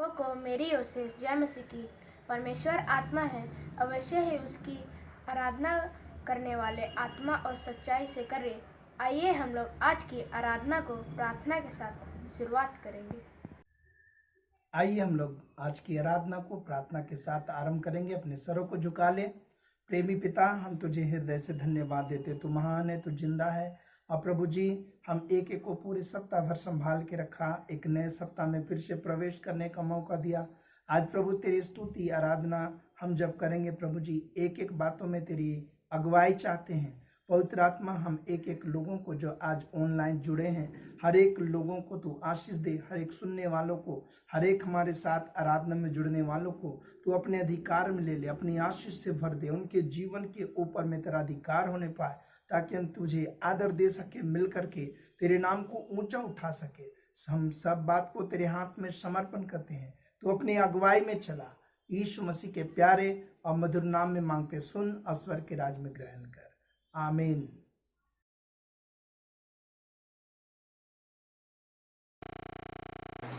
को मेरी ओर से जय मसीह की। परमेश्वर आत्मा है, अवश्य ही उसकी आराधना करने वाले आत्मा और सच्चाई से करें। आइए हम लोग आज की आराधना को प्रार्थना के साथ शुरुआत करेंगे। आइए हम लोग आज की आराधना को प्रार्थना के साथ आरंभ करेंगे। अपने सरों को झुका ले। प्रेमी पिता, हम तुझे हृदय से धन्यवाद देते। तू महान है, तू जिंदा है। और प्रभु जी, हम एक एक को पूरे सप्ताह भर संभाल के रखा, एक नए सप्ताह में फिर से प्रवेश करने का मौका दिया। आज प्रभु तेरी स्तुति आराधना हम जब करेंगे, प्रभु जी एक एक बातों में तेरी अगुवाई चाहते हैं। पवित्र आत्मा, हम एक एक लोगों को जो आज ऑनलाइन जुड़े हैं, हर एक लोगों को तू आशीष दे। हर एक सुनने वालों को, हर एक हमारे साथ आराधना में जुड़ने वालों को तू अपने अधिकार में ले ले, अपनी आशीष से भर दे। उनके जीवन के ऊपर में तेरा अधिकार होने पाए, ताकि हम तुझे आदर दे सके, मिल करके तेरे नाम को ऊंचा उठा सके। हम सब बात को तेरे हाथ में समर्पण करते हैं। तू अपनी अगुवाई में चला। यीशु मसीह के प्यारे और मधुर नाम में मांगते सुन, अस्वर के राज में ग्रहण कर। आमीन।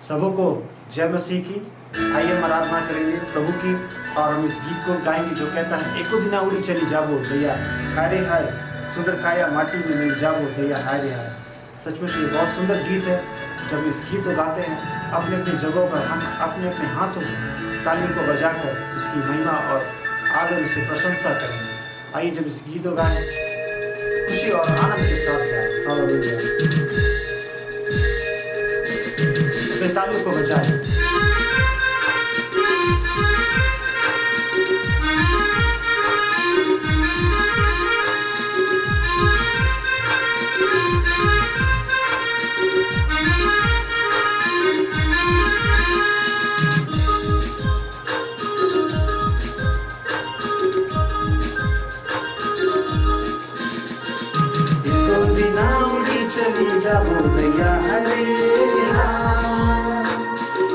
सबों को जय मसीह की। आइए हम आराधना करेंगे प्रभु की, और हम इस गीत को गाएंगे जो कहता है, एको दिना उड़ी चली जाबो दैया हाय रे हाय, सुंदर काया माटी में मिल जाबो दैया हाय रे हाय। सचमुच ये बहुत सुंदर गीत है। जब इस गीत को गाते हैं, अपने अपने जगहों पर हम अपने अपने हाथों से तालियों को बजाकर उसकी महिमा और आदर से प्रशंसा करेंगे। आइए जब इस गीत को गाएं, खुशी और आनंद के साथ गाएं। हालेलुया। अपने तालियों को बजाएं। चली जाबो दैया हरे हाँ,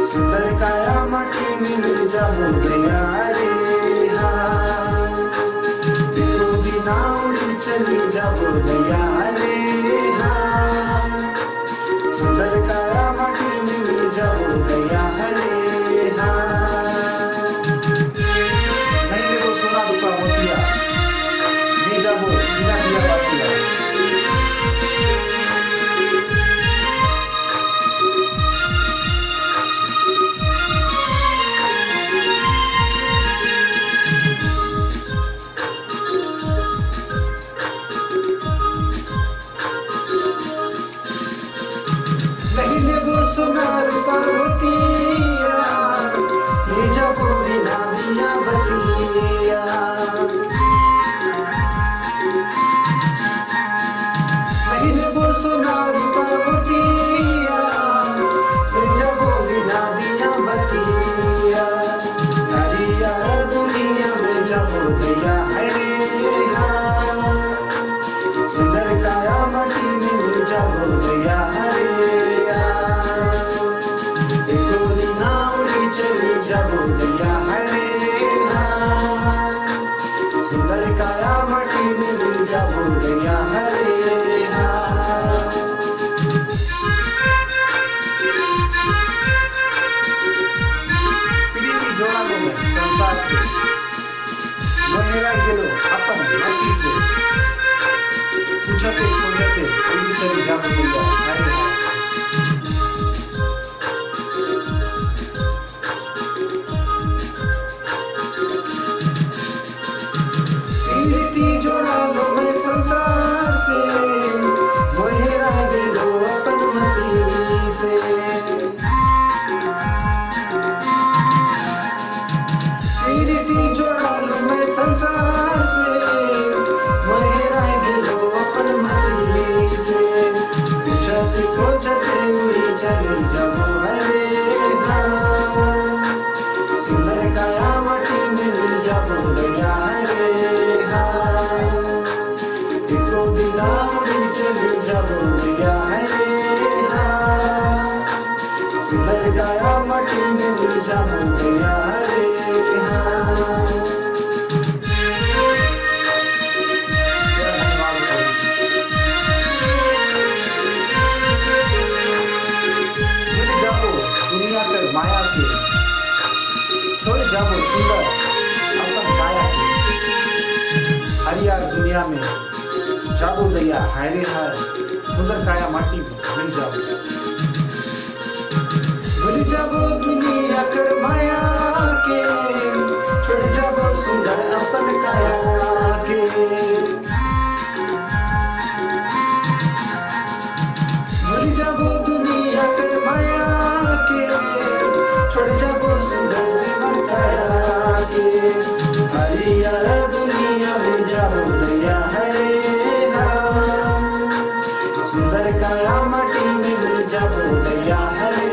सुंदर काया माटी में मिल जाबो दैया हरे हाँ, बिनु बिना उड़ी चली जाबो दैया हरे हाँ, सुंदर काया माटी में मिल जाबो दैया हरे हाँ। नहीं वो सुना दुका होतिया नहीं जाबो बिना दिया बातिया। सोनार पार्वतिया ले जाबो बिना दिया बतिया, पहले वो सोनार पार्वतिया ले जाबो बिना दिया बतिया। नारिया दुनिया में जाबो दैया हरे हाँ, सुंदर काया माटी में मिल जाबो दैया हरे। चली जाबो दैया हरे हाँ, सुंदर काया माटी में मिल जाबो दैया हरे हाँ। पृथ्वी जोड़ा लो मैं संसार से, वहेरा गेलो अपन मसीह से, पूछते खोजते उड़ी चली जाबो दैया हरे हाँ। जोड़ा लो मैं संसार से, वहेरा गेलो अपन मसीह से, प्रीति जोड़ा लो मैं संसार से, वहेरा गेलो अपन मसीह से। पूछते खोजते उड़ी चली जाबो हरे हाँ, सुंदर काया माटी में मिल जाबो दैया हरे हाँ, एको दिना उड़ी चली जाबो दैया हरे हाँ, सुंदर काया माटी में मिल जाबो दैया हरे हाँ। मिल जाबो दुनिया के माया के छोड़ जाबो सुंदर अपन काया हरियार दुनिया में जाबो दैया हाय रे हाय सुंदर काया माटी भूल जाबो दुनिया कर माया के छोड़ जाबो सुंदर अपन काया के भूल जाबो दुनिया कर माया के छोड़ जाबो सुंदर अपन काया के हरियार दुनिया में जाबो दैया हरे सुंदर काया माटी में भूल जाबो दैया हरे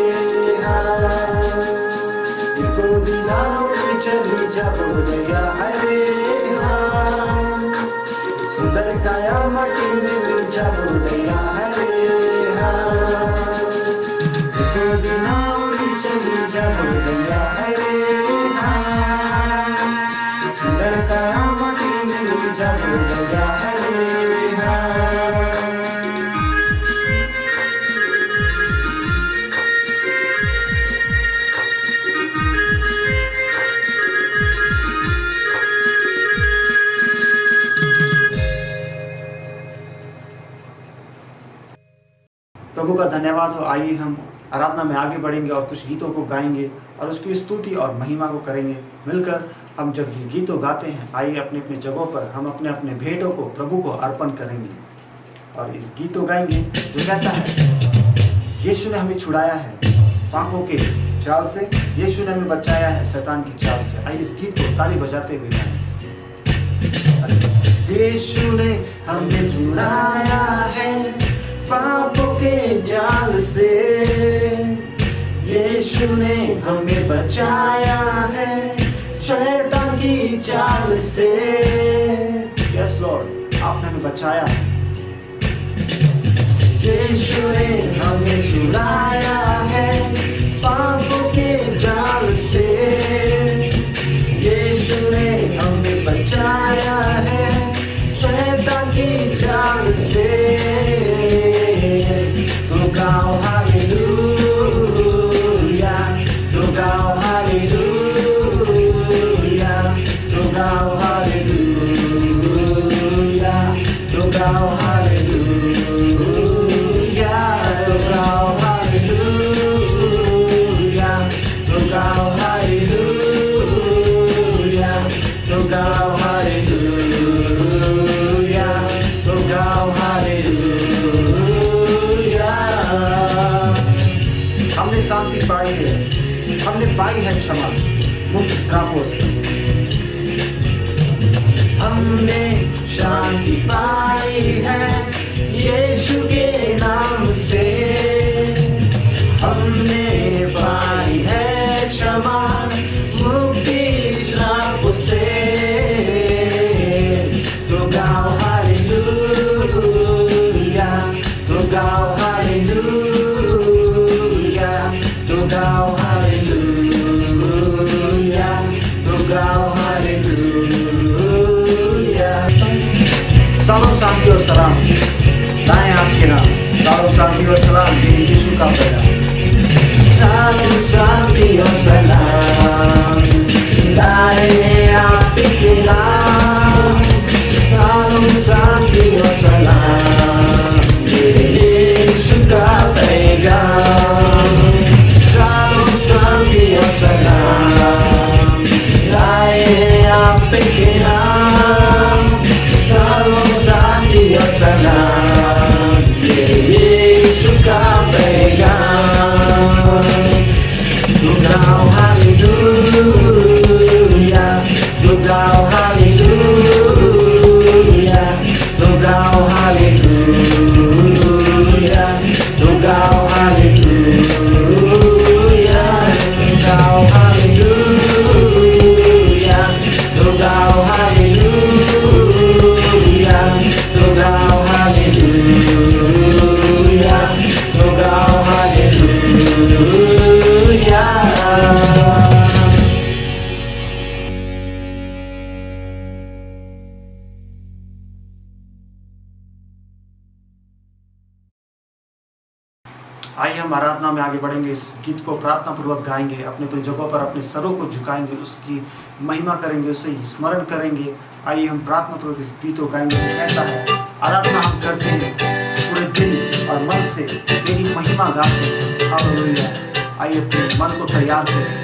चली जाबो दैया हरे सुंदर काया माटी में मिल जाबो दैया हरे दिना चली जाबो दैया हरे सुंदर काया माटी में मिल जाबो दैया हरे प्रभु का धन्यवाद हो। आइए हम आराधना में आगे बढ़ेंगे और कुछ गीतों को गाएंगे और उसकी स्तुति और महिमा को करेंगे मिलकर। हम जब ये गीतों गाते हैं आइए अपने अपने जगहों पर हम अपने अपने भेंटों को प्रभु को अर्पण करेंगे और इस गीतों गाएंगे जो कहता है यीशु ने हमें छुड़ाया है पापों के जाल से, यीशु ने हमें बचाया है शैतान की चाल से। आइए इस गीत को ताली बजाते हुए गाएं। यीशु ने हमें छुड़ाया है पापों के जाल से, यीशु ने हमें बचाया है शैतान की चाल से। यस लॉर्ड, आपने हमें बचाया है। यीशु ने हमें छुड़ाया है पापों के जाल से, यीशु ने हमें बचाया है शैतान की चाल से। तो गाओ हालेलुया, तो गाओ हालेलुया, तो गाओ हालेलुया, तो गाओ हालेलुया, तो गाओ हालेलुया, तो गाओ हालेलुया, तो गाओ हालेलुया, तो गाओ हालेलुया। हमने शांति पाई है, हमने पाई है क्षमा मुक्त श्रापों से, हमने शांति पाई है यीशु के नाम से, हमने पाई है क्षमा मुक्ति श्रापों से। तो गाओ हालेलुया, तो गाओ हालेलुया, तो गाओ हालेलुया, तो गाओ हालेलुया। सालों शांति और सलाम लाएं आपके नाम, सालों शांति और सलाम दे यीशु का पैगाम। सालों शांति और सलाम लाएं आपके नाम, सालों शांति और सलाम दे यीशु का पैगाम। सालों शांति और सलाम लाएं आपके नाम, सालों शांति और सलाम दे यीशु का पैगाम। तो गाओ हालेलुया, तो गाओ हालेलुया, तो गाओ हालेलुया, तो गाओ हालेलुया, गाओ हालेलुया, तो गाओ हालेलुया, तो गाओ हालेलुया, तो गाओ हालेलुया। आराधना में आगे बढ़ेंगे, इस गीत को प्रार्थना पूर्वक गाएंगे, अपने पूरी जगहों पर अपने सरों को झुकाएंगे, उसकी महिमा करेंगे, उसे स्मरण करेंगे। आइए हम प्रार्थना पूर्वक इस गीत को गाएंगे। कहता है, आराधना हम करते हैं पूरे दिल और मन से, तेरी महिमा गाते हैं। हालेलुया। आइए अपने मन को तैयार करें।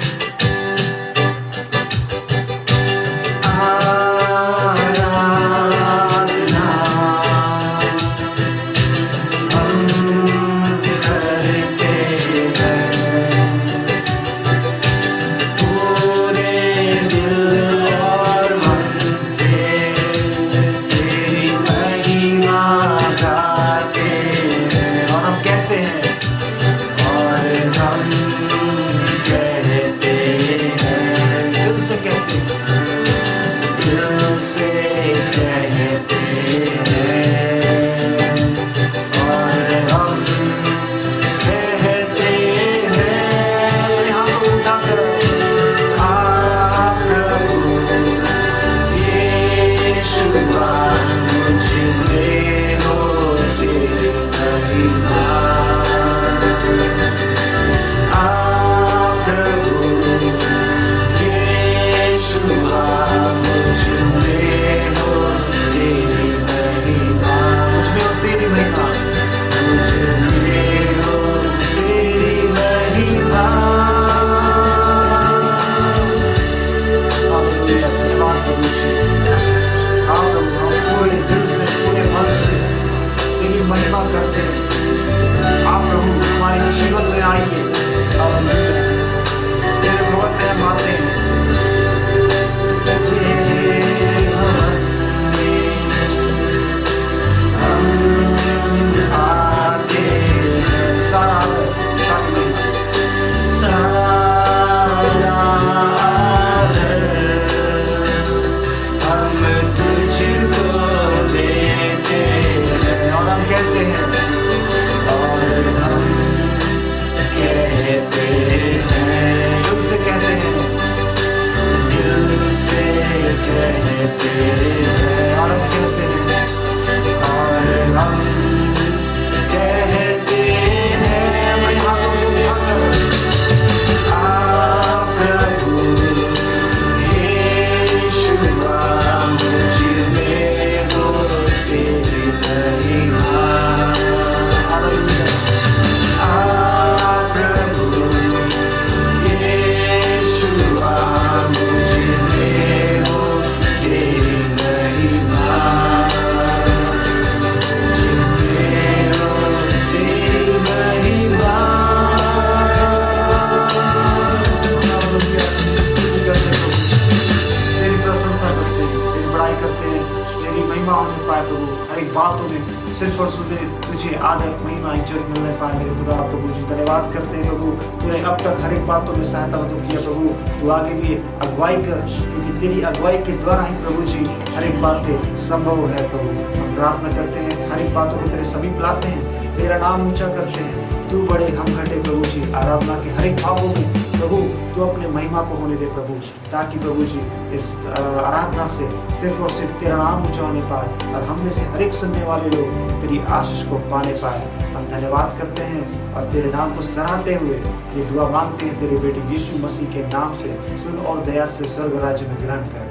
बातों में सिर्फ और सुने तुझे आदर महिमा इज्जत मिलने पाए मेरे खुदा। प्रभु जी धन्यवाद करते हैं प्रभु, तूने अब तक हर एक बातों में सहायता मदद किया प्रभु, तू आगे भी अगुवाई कर, क्योंकि तेरी अगुवाई के द्वारा ही प्रभु जी हर एक बातें संभव है प्रभु। हम प्रार्थना करते हैं, हर एक बातों को तेरे सभी बुलाते हैं, तेरा नाम ऊंचा करते हैं, तू बड़े हम घटे प्रभु जी। आराधना के हर एक भावों में प्रभु तू अपने महिमा को होने दे प्रभु, ताकि प्रभु जी इस आराधना से सिर्फ और सिर्फ तेरा नाम ऊंचा होने पाए और हम में से हर एक सुनने वाले लोग तेरी आशीष को पाने पाए। हम धन्यवाद करते हैं और तेरे नाम को सराहते हुए ये दुआ मांगते हैं तेरे बेटे यीशु मसीह के नाम से, सुन और दया से स्वर्ग राज्य में ग्रहण कर,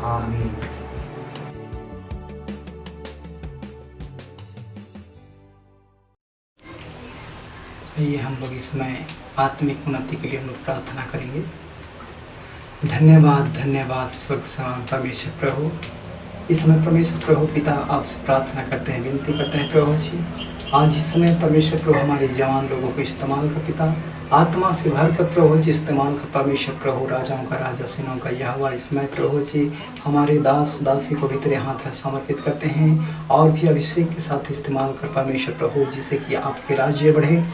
आमीन। ये हम लोग इसमें आत्मिक उन्नति के लिए हम लोग प्रार्थना करेंगे। धन्यवाद धन्यवाद स्वर्ग समान परमेश्वर प्रभु, इस समय परमेश्वर प्रभु पिता आपसे प्रार्थना करते हैं, विनती करते हैं प्रभु जी, आज इस समय परमेश्वर प्रभु हमारे जवान लोगों को इस्तेमाल कर पिता, आत्मा से भर कर प्रभु जी इस्तेमाल कर परमेश्वर प्रभु, राजाओं का राजा सिनों का यहोवा, इसमें प्रभु जी हमारे दास दासी को भी तेरे हाथ में समर्पित करते हैं और भी अभिषेक के साथ इस्तेमाल कर परमेश्वर प्रभु, जिससे कि आपके राज्य बढ़े।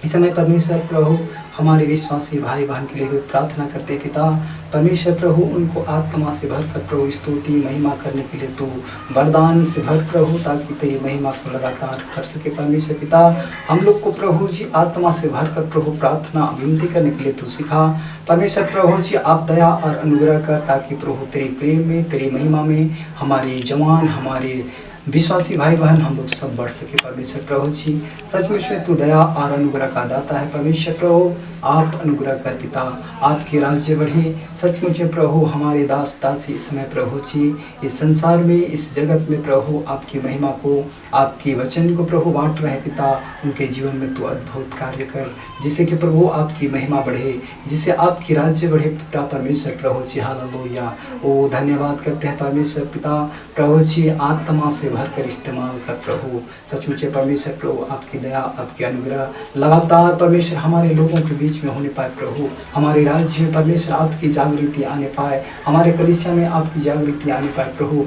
इस समय परमेश्वर प्रभु हमारे विश्वासी भाई बहन के लिए भी प्रार्थना करते पिता, परमेश्वर प्रभु उनको आत्मा से भरकर प्रभु स्तुति महिमा करने के लिए तू वरदान से भर प्रभु, ताकि तेरी महिमा को लगातार कर सके परमेश्वर पिता। हम लोग को प्रभु जी आत्मा से भरकर प्रभु प्रार्थना विनती करने के लिए तू सिखा परमेश्वर प्रभु जी, आप दया और अनुग्रह कर, ताकि प्रभु तेरे प्रेम में तेरी महिमा में हमारे जवान हमारे विश्वासी भाई बहन हम लोग सब बढ़ सके परमेश्वर प्रभु जी। सचमुच में तू दया और अनुग्रह का दाता है परमेश्वर प्रभु। आप अनुग्रह कर पिता, आपके राज्य बढ़े। सचमुच में प्रभु हमारे दास दासी इस समय प्रभु जी इस संसार में, इस जगत में प्रभु आपकी महिमा को, आपके वचन को प्रभु बांट रहे पिता। उनके जीवन में तू अद्भुत कार्य कर, जिससे कि प्रभु आपकी महिमा बढ़े, जिससे आपकी राज्य बढ़े पिता परमेश्वर प्रभु जी। हालेलुया। ओ धन्यवाद करते हैं परमेश्वर पिता प्रभु जी। आत्मा से भरकर इस्तेमाल कर प्रभु। सचमुच परमेश्वर प्रभु आपकी दया, आपके अनुग्रह लगातार परमेश्वर हमारे लोगों के बीच में होने पाए प्रभु। हमारे राज्य में परमेश्वर आपकी जागृति आने पाए, हमारे कलीसिया में आपकी जागृति आने पाए प्रभु।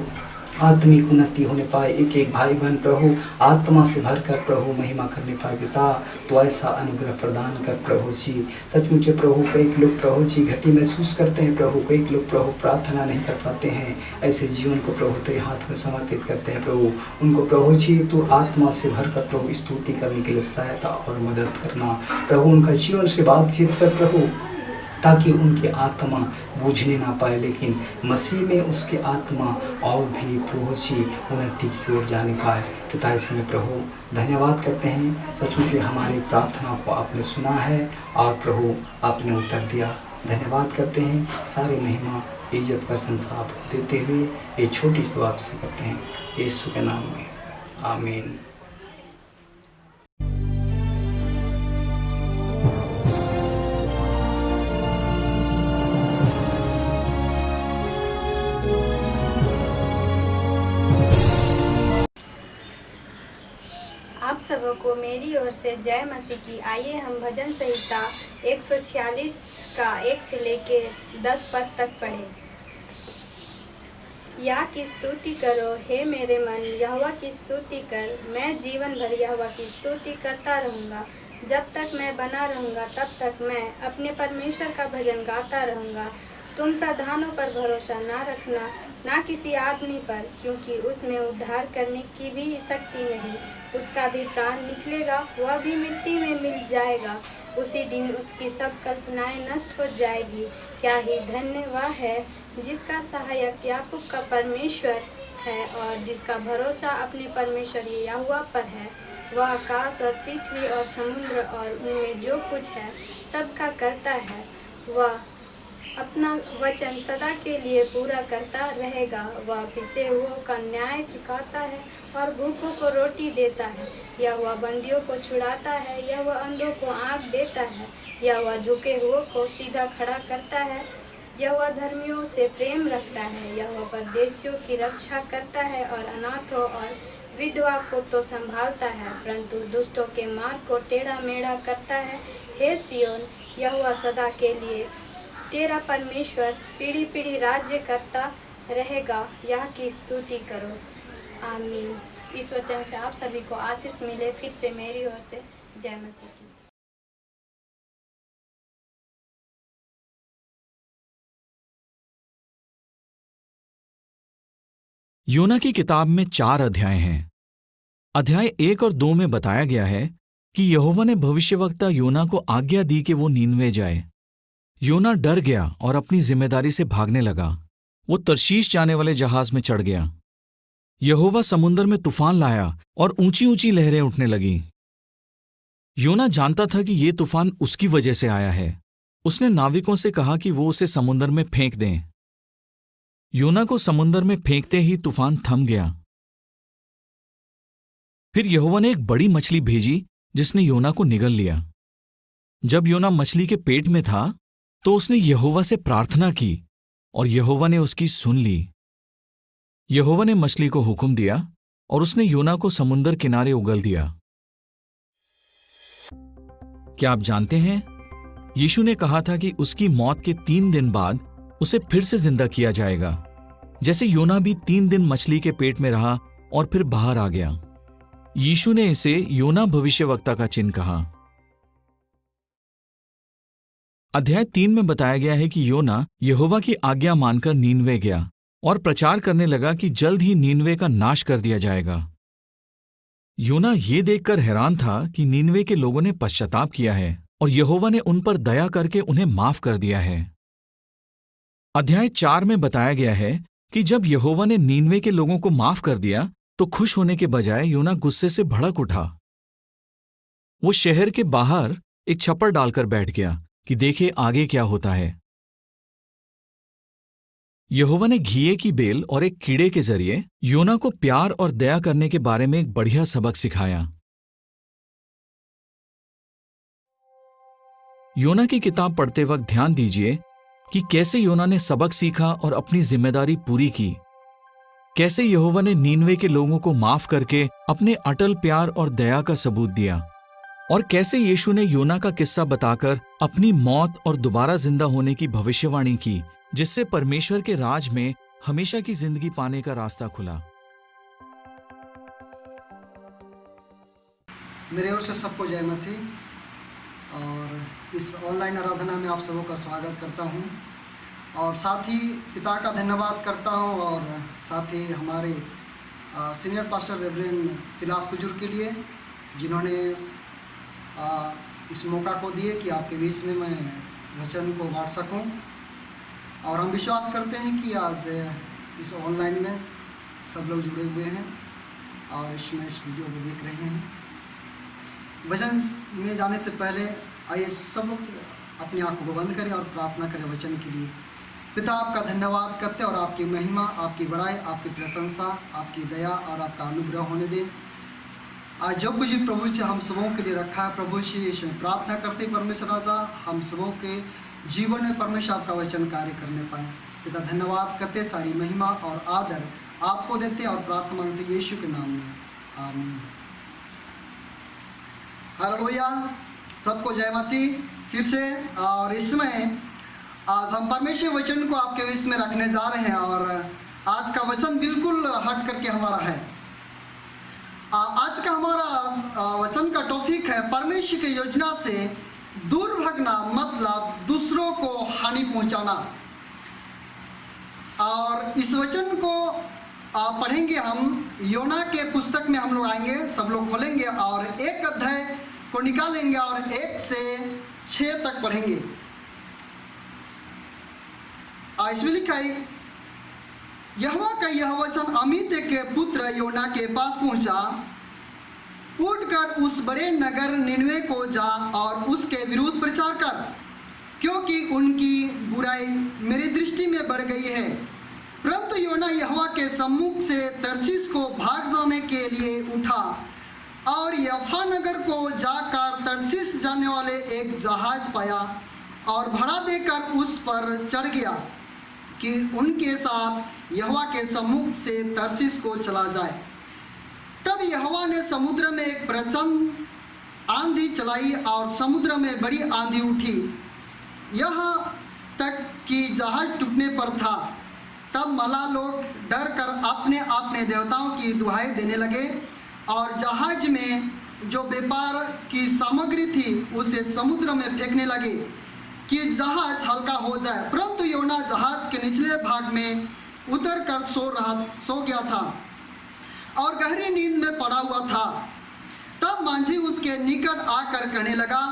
आत्मिक उन्नति होने पाए, एक एक भाई बहन प्रभु आत्मा से भरकर प्रभु महिमा करने पाए पिता। तो ऐसा अनुग्रह प्रदान कर प्रभु जी। सचमुच प्रभु कई लोग प्रभु जी घटी महसूस करते हैं प्रभु, कई लोग प्रभु प्रार्थना नहीं कर पाते हैं। ऐसे जीवन को प्रभु तेरे हाथ में समर्पित करते हैं प्रभु। उनको प्रभु जी तू आत्मा से भरकर प्रभु स्तुति करने के लिए सहायता और मदद करना प्रभु। उनका जीवन से बातचीत कर प्रभु, ताकि उनकी आत्मा बूझने ना पाए, लेकिन मसीह में उसकी आत्मा और भी प्रभु जी उन्नति की ओर जाने पाए पिता। इसमें प्रभु धन्यवाद करते हैं। सचमुच हमारी प्रार्थना को आपने सुना है और प्रभु आपने उत्तर दिया। धन्यवाद करते हैं। सारी महिमा इज्जत प्रशंसा आपको देते हुए ये छोटी सी दुआ आपसे करते हैं यीशु के नाम में, आमीन। आप सबको मेरी ओर से जय मसीह की। आइए हम भजन संहिता 146 का 1 से लेके 10 पद तक पढ़ें। या की स्तुति करो हे मेरे मन, यहोवा की स्तुति कर। मैं जीवन भर यहोवा की स्तुति करता रहूँगा। जब तक मैं बना रहूँगा तब तक मैं अपने परमेश्वर का भजन गाता रहूँगा। तुम प्रधानों पर भरोसा ना रखना, ना किसी आदमी पर, क्योंकि उसमें उद्धार करने की भी शक्ति नहीं। उसका भी प्राण निकलेगा, वह भी मिट्टी में मिल जाएगा। उसी दिन उसकी सब कल्पनाएं नष्ट हो जाएगी। क्या ही धन्य वह है जिसका सहायक याकूब का परमेश्वर है और जिसका भरोसा अपने परमेश्वर यहोवा पर है। वह आकाश और पृथ्वी और समुद्र और उनमें जो कुछ है सबका करता है। वह अपना वचन सदा के लिए पूरा करता रहेगा। वह पिसे हुओं का न्याय चुकाता है और भूखों को रोटी देता है। या वह बंदियों को छुड़ाता है, या वह अंधों को आँख देता है, या वह झुके हुओं को सीधा खड़ा करता है। यह वह धर्मियों से प्रेम रखता है। यह वह परदेशियों की रक्षा करता है और अनाथों और विधवा को तो संभालता है, परंतु दुष्टों के मार्ग को टेढ़ा मेढ़ा करता है। हे सियोन, यह वह सदा के लिए तेरा परमेश्वर पीढ़ी पीढ़ी राज्य करता रहेगा। यह की स्तुति करो, आमीन। इस वचन से आप सभी को आशीष मिले। फिर से मेरी ओर से जय मसीह की। योना की किताब में 4 अध्याय हैं। अध्याय 1 और 2 में बताया गया है कि यहोवा ने भविष्यवक्ता योना को आज्ञा दी कि वो नीनवे जाए। योना डर गया और अपनी जिम्मेदारी से भागने लगा। वो तरशीश जाने वाले जहाज में चढ़ गया। यहोवा समुद्र में तूफान लाया और ऊंची ऊंची लहरें उठने लगी। योना जानता था कि ये तूफान उसकी वजह से आया है। उसने नाविकों से कहा कि वो उसे समुद्र में फेंक दें। योना को समुद्र में फेंकते ही तूफान थम गया। फिर यहोवा ने एक बड़ी मछली भेजी जिसने योना को निगल लिया। जब योना मछली के पेट में था तो उसने यहोवा से प्रार्थना की और यहोवा ने उसकी सुन ली। यहोवा ने मछली को हुक्म दिया और उसने योना को समुद्र किनारे उगल दिया। क्या आप जानते हैं, यीशु ने कहा था कि उसकी मौत के 3 दिन बाद उसे फिर से जिंदा किया जाएगा। जैसे योना भी 3 दिन मछली के पेट में रहा और फिर बाहर आ गया। यीशु ने इसे योना भविष्यवक्ता का चिन्ह कहा। अध्याय 3 में बताया गया है कि योना यहोवा की आज्ञा मानकर नीनवे गया और प्रचार करने लगा कि जल्द ही नीनवे का नाश कर दिया जाएगा। योना ये देखकर हैरान था कि नीनवे के लोगों ने पश्चाताप किया है और यहोवा ने उन पर दया करके उन्हें माफ कर दिया है। अध्याय 4 में बताया गया है कि जब यहोवा ने नीनवे के लोगों को माफ कर दिया तो खुश होने के बजाय योना गुस्से से भड़क उठा। वो शहर के बाहर एक छप्पर डालकर बैठ गया कि देखे आगे क्या होता है। यहोवा ने घिये की बेल और एक कीड़े के जरिए योना को प्यार और दया करने के बारे में एक बढ़िया सबक सिखाया। योना की किताब पढ़ते वक्त ध्यान दीजिए कि कैसे योना ने सबक सीखा और अपनी जिम्मेदारी पूरी की। कैसे यहोवा ने नीनवे के लोगों को माफ करके अपने अटल प्यार और दया का सबूत दिया, और कैसे यीशु ने योना का किस्सा बताकर अपनी मौत और दोबारा जिंदा होने की भविष्यवाणी की, जिससे परमेश्वर के राज में हमेशा की जिंदगी पाने का रास्ता खुला। मेरे ओर से सबको जय मसीह। और इस ऑनलाइन आराधना में आप सबों का स्वागत करता हूं, और साथ ही पिता का धन्यवाद करता हूं, और साथ ही हमारे senior pastor reverend Silas Kujur के लिए, जिन्होंने इस मौका को दिए कि आपके बीच में मैं वचन को बांट सकूं। और हम विश्वास करते हैं कि आज इस ऑनलाइन में सब लोग जुड़े हुए हैं और इस वीडियो को देख रहे हैं। वचन में जाने से पहले आइए सब लोग अपनी आंखों को बंद करें और प्रार्थना करें वचन के लिए। पिता, आपका धन्यवाद करते और आपकी महिमा, आपकी बड़ाई, आपकी प्रशंसा, आपकी दया और आपका अनुग्रह होने दें। आज जो कुछ भी प्रभु से हम सबों के लिए रखा है, प्रभु से इसमें प्रार्थना करते परमेश्वर राजा हम सबों के जीवन में परमेश्वर आपका वचन कार्य करने पाए। पिता, धन्यवाद करते, सारी महिमा और आदर आपको देते और प्रार्थना मांगते यीशु के नाम में, आमीन। हालेलुया, सबको जय मसीह फिर से। और इसमें आज हम परमेश्वर वचन को आपके बीच में रखने जा रहे हैं, और आज का वचन बिल्कुल हट करके हमारा है। आज का हमारा वचन का टॉपिक है परमेश्वर की योजना से दूर भागना, मतलब दूसरों को हानि पहुंचाना। और इस वचन को पढ़ेंगे हम, योना के पुस्तक में हम लोग आएंगे, सब लोग खोलेंगे और एक अध्याय को निकालेंगे और 1 से 6 तक पढ़ेंगे। इसमें लिखा है, यहोवा का यह वचन अमित्य के पुत्र योना के पास पहुंचा। उठकर उस बड़े नगर निनवे को जा और उसके विरुद्ध प्रचार कर, क्योंकि उनकी बुराई मेरी दृष्टि में बढ़ गई है। परंतु योना यहोवा के सम्मुख से तर्शीश को भाग जाने के लिए उठा और यफा नगर को जाकर तर्शीश जाने वाले एक जहाज पाया और भाड़ा देकर उस पर चढ़ गया कि उनके साथ यहोवा के सम्मुख से तर्शीश को चला जाए। तब यहोवा ने समुद्र में एक प्रचंड आंधी चलाई और समुद्र में बड़ी आंधी उठी, यहाँ तक कि जहाज टूटने पर था। तब मल्लाह लोग डर कर अपने अपने देवताओं की दुहाई देने लगे और जहाज में जो व्यापार की सामग्री थी उसे समुद्र में फेंकने लगे कि जहाज हल्का हो जाए। परंतु योना जहाज के निचले भाग में उतर कर सो गया था और गहरी नींद में पड़ा हुआ था। तब मांझी उसके निकट आकर कहने लगा,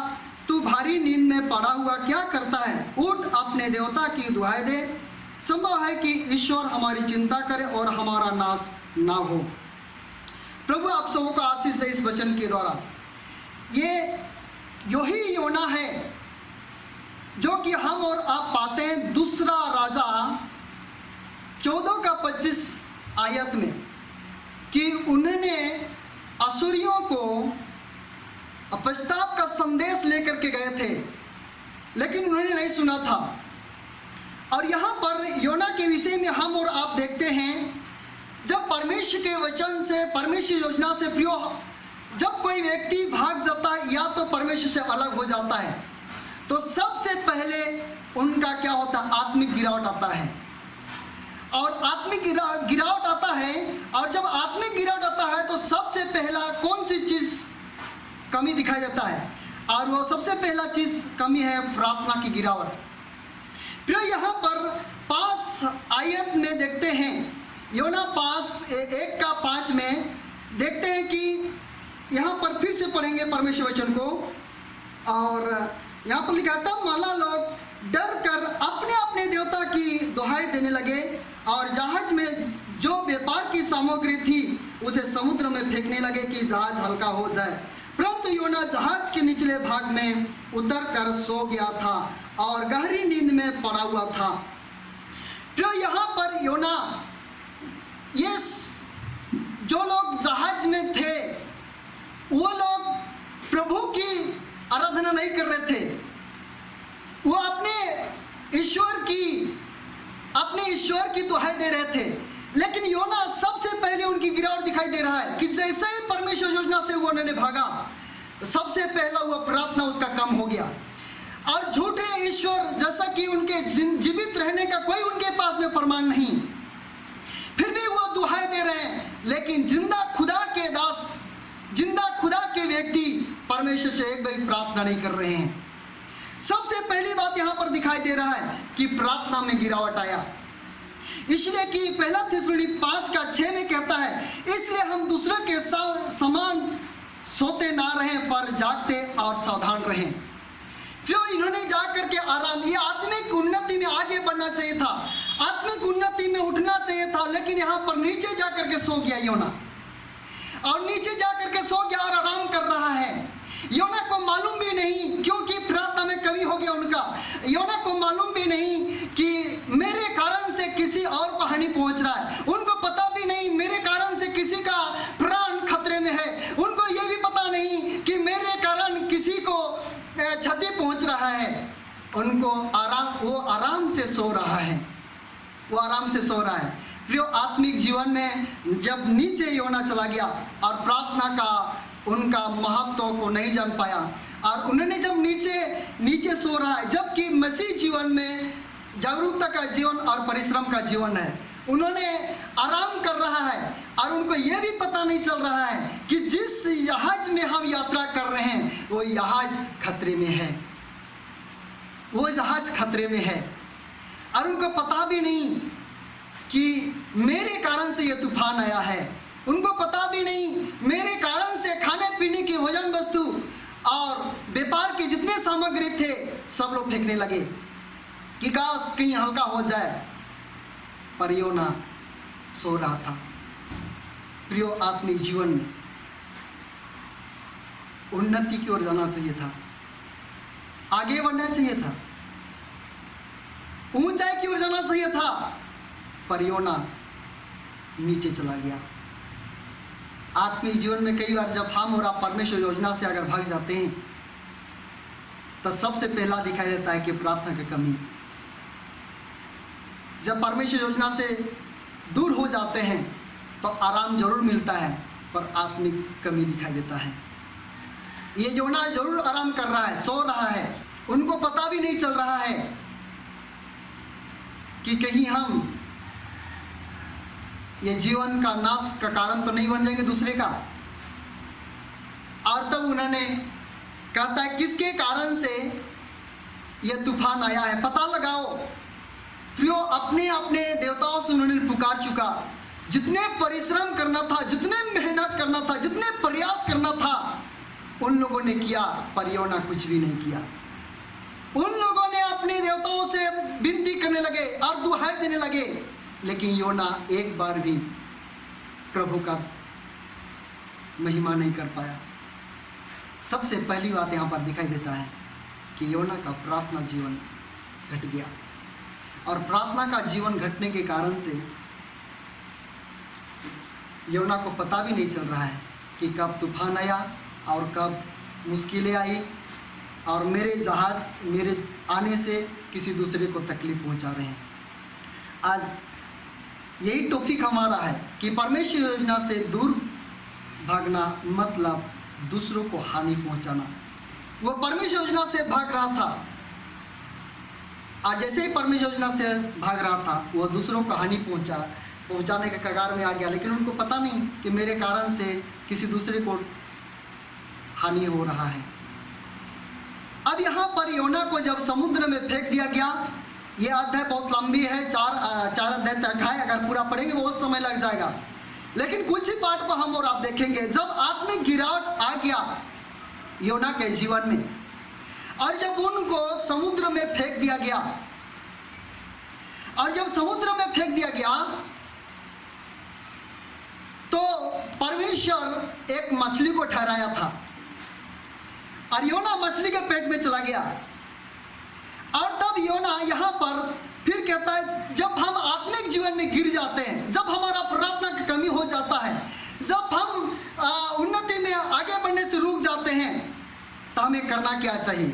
तू भारी नींद में पड़ा हुआ क्या करता है? उठ, अपने देवता की दुहाई दे। संभव है कि ईश्वर हमारी चिंता करे और हमारा नाश ना हो। प्रभु आप सबों को आशीष दे इस वचन के द्वारा। ये यही योना है जो कि हम और आप पाते हैं दूसरा राजा 14:25 आयत में, कि उन्होंने असुरियों को प्रस्ताव का संदेश लेकर के गए थे, लेकिन उन्होंने नहीं सुना था। और यहाँ पर योना के विषय में हम और आप देखते हैं, जब परमेश्वर के वचन से, परमेश्वर योजना से जब कोई व्यक्ति भाग जाता है या तो परमेश्वर से अलग हो जाता है, तो सबसे पहले उनका क्या होता है? आत्मिक गिरावट आता है। और आत्मिक गिरावट आता है, और जब आत्मिक गिरावट आता है तो सबसे पहला कौन सी चीज़ कमी दिखाई देता है? और वो सबसे पहला चीज़ कमी है प्रार्थना की गिरावट। फिर यहाँ पर 5 आयत में देखते हैं, योना 1:5 में देखते हैं कि यहाँ पर फिर से पढ़ेंगे परमेश्वर वचन को। और यहाँ पर लिखा था, मल्लाह लोग डर कर अपने अपने देवता की दुहाई देने लगे और जहाज में जो व्यापार की सामग्री थी उसे समुद्र में फेंकने लगे कि जहाज हल्का हो जाए, परंतु योना जहाज के निचले भाग में उतर कर सो गया था और गहरी नींद में पड़ा हुआ था। तो यहाँ पर योना, ये जो लोग जहाज में थे वो लोग प्रभु की आराधना नहीं कर रहे थे, वो अपने ईश्वर की दुहाई दे रहे थे। लेकिन योना सबसे पहले उनकी गिरावट दिखाई दे रहा है कि जैसे ही परमेश्वर योजना से वो उन्होंने भागा, सबसे पहला वो प्रार्थना उसका कम हो गया। और झूठे ईश्वर, जैसा कि उनके जीवित रहने का कोई उनके पास में प्रमाण नहीं, फिर भी वो दुहाई दे रहे हैं। लेकिन जिंदा खुदा के दास, जिंदा खुदा के व्यक्ति परमेश्वर से एक भी प्रार्थना नहीं कर रहे हैं। सबसे पहली बात यहाँ पर दिखाई दे रहा है कि प्रार्थना में गिरावट आया, इसलिए कि 1 थिस्सलुनीकी 5:6 में कहता है, इसलिए हम दूसरे के समान सोते ना रहें पर जागते और सावधान रहें। फिर इन्होंने जाकर के आराम, ये आत्मिक उन्नति में आगे बढ़ना चाहिए था, आत्मिक उन्नति में उठना चाहिए था, लेकिन यहाँ पर नीचे जाकर के सो गया योना, और नीचे जाकर के सो गया और आराम कर रहा है। योना को मालूम भी नहीं, क्योंकि प्रार्थना में कमी हो गया उनका, योना को मालूम भी नहीं कि मेरे कारण से किसी और को हानि पहुंच रहा है। उनको पता भी नहीं मेरे कारण से किसी का प्राण खतरे में है। उनको ये भी पता नहीं कि मेरे कारण किसी को क्षति पहुंच रहा है। उनको वो आराम से सो रहा है, वो आराम से सो रहा है। फिर आत्मिक जीवन में जब नीचे योना चला गया और प्रार्थना का उनका महत्व को नहीं जान पाया, और उन्होंने जब नीचे सो रहा है, जबकि मसीह जीवन में जागरूकता का जीवन और परिश्रम का जीवन है, उन्होंने आराम कर रहा है और उनको ये भी पता नहीं चल रहा है कि जिस जहाज में हम यात्रा कर रहे हैं वो जहाज खतरे में है, वो जहाज खतरे में है। और उनको पता भी नहीं कि मेरे कारण से ये तूफान आया है, उनको पता भी नहीं मेरे कारण से खाने पीने की भोजन वस्तु और व्यापार के जितने सामग्री थे सब लोग फेंकने लगे कि काश कहीं हल्का हो जाए, पर योना सो रहा था। प्रियो, आत्मिक जीवन में उन्नति की ओर जाना चाहिए था, आगे बढ़ना चाहिए था, ऊंचाई की ओर जाना चाहिए था, पर योना नीचे चला गया। आत्मिक जीवन में कई बार जब हम और आप परमेश्वर योजना से अगर भाग जाते हैं तो सबसे पहला दिखाई देता है कि प्रार्थना की कमी। जब परमेश्वर योजना से दूर हो जाते हैं तो आराम जरूर मिलता है, पर आत्मिक कमी दिखाई देता है। ये योना जरूर आराम कर रहा है, सो रहा है, उनको पता भी नहीं चल रहा है कि कहीं हम ये जीवन का नाश का कारण तो नहीं बन जाएंगे दूसरे का। और तब उन्होंने कहता है किसके कारण से ये तूफान आया है, पता लगाओ। फिर अपने अपने देवताओं से उन्होंने पुकार चुका, जितने परिश्रम करना था, जितने मेहनत करना था, जितने प्रयास करना था उन लोगों ने किया, पर योना कुछ भी नहीं किया। उन लोगों ने अपने देवताओं से विनती करने लगे और दुहाई देने लगे, लेकिन योना एक बार भी प्रभु का महिमा नहीं कर पाया। सबसे पहली बात यहाँ पर दिखाई देता है कि योना का प्रार्थना जीवन घट गया, और प्रार्थना का जीवन घटने के कारण से योना को पता भी नहीं चल रहा है कि कब तूफान आया और कब मुश्किलें आई, और मेरे आने से किसी दूसरे को तकलीफ पहुंचा रहे हैं। आज यही टॉपिक हमारा है कि परमेश्वर योजना से दूर भागना मतलब दूसरों को हानि पहुंचाना। वो परमेश्वर योजना से भाग रहा था, और जैसे ही परमेश्वर योजना से भाग रहा था वो दूसरों को हानि पहुंचाने के कगार में आ गया, लेकिन उनको पता नहीं कि मेरे कारण से किसी दूसरे को हानि हो रहा है। अब यहाँ पर योना को जब समुद्र में फेंक दिया गया, ये अध्याय बहुत लंबी है, चार अध्याय तक है, अगर पूरा पढ़ेंगे बहुत समय लग जाएगा, लेकिन कुछ ही पाठ को हम और आप देखेंगे। जब आत्मिक गिरावट आ गया योना के जीवन में, और जब उनको समुद्र में फेंक दिया गया, और जब समुद्र में फेंक दिया गया तो परमेश्वर एक मछली को ठहराया था और योना मछली के पेट में चला गया। और तब योना यहाँ पर फिर कहता है, जब हम आत्मिक जीवन में गिर जाते हैं, जब हमारा प्रार्थना की कमी हो जाता है, जब हम उन्नति में आगे बढ़ने से रुक जाते हैं, तो हमें करना क्या चाहिए।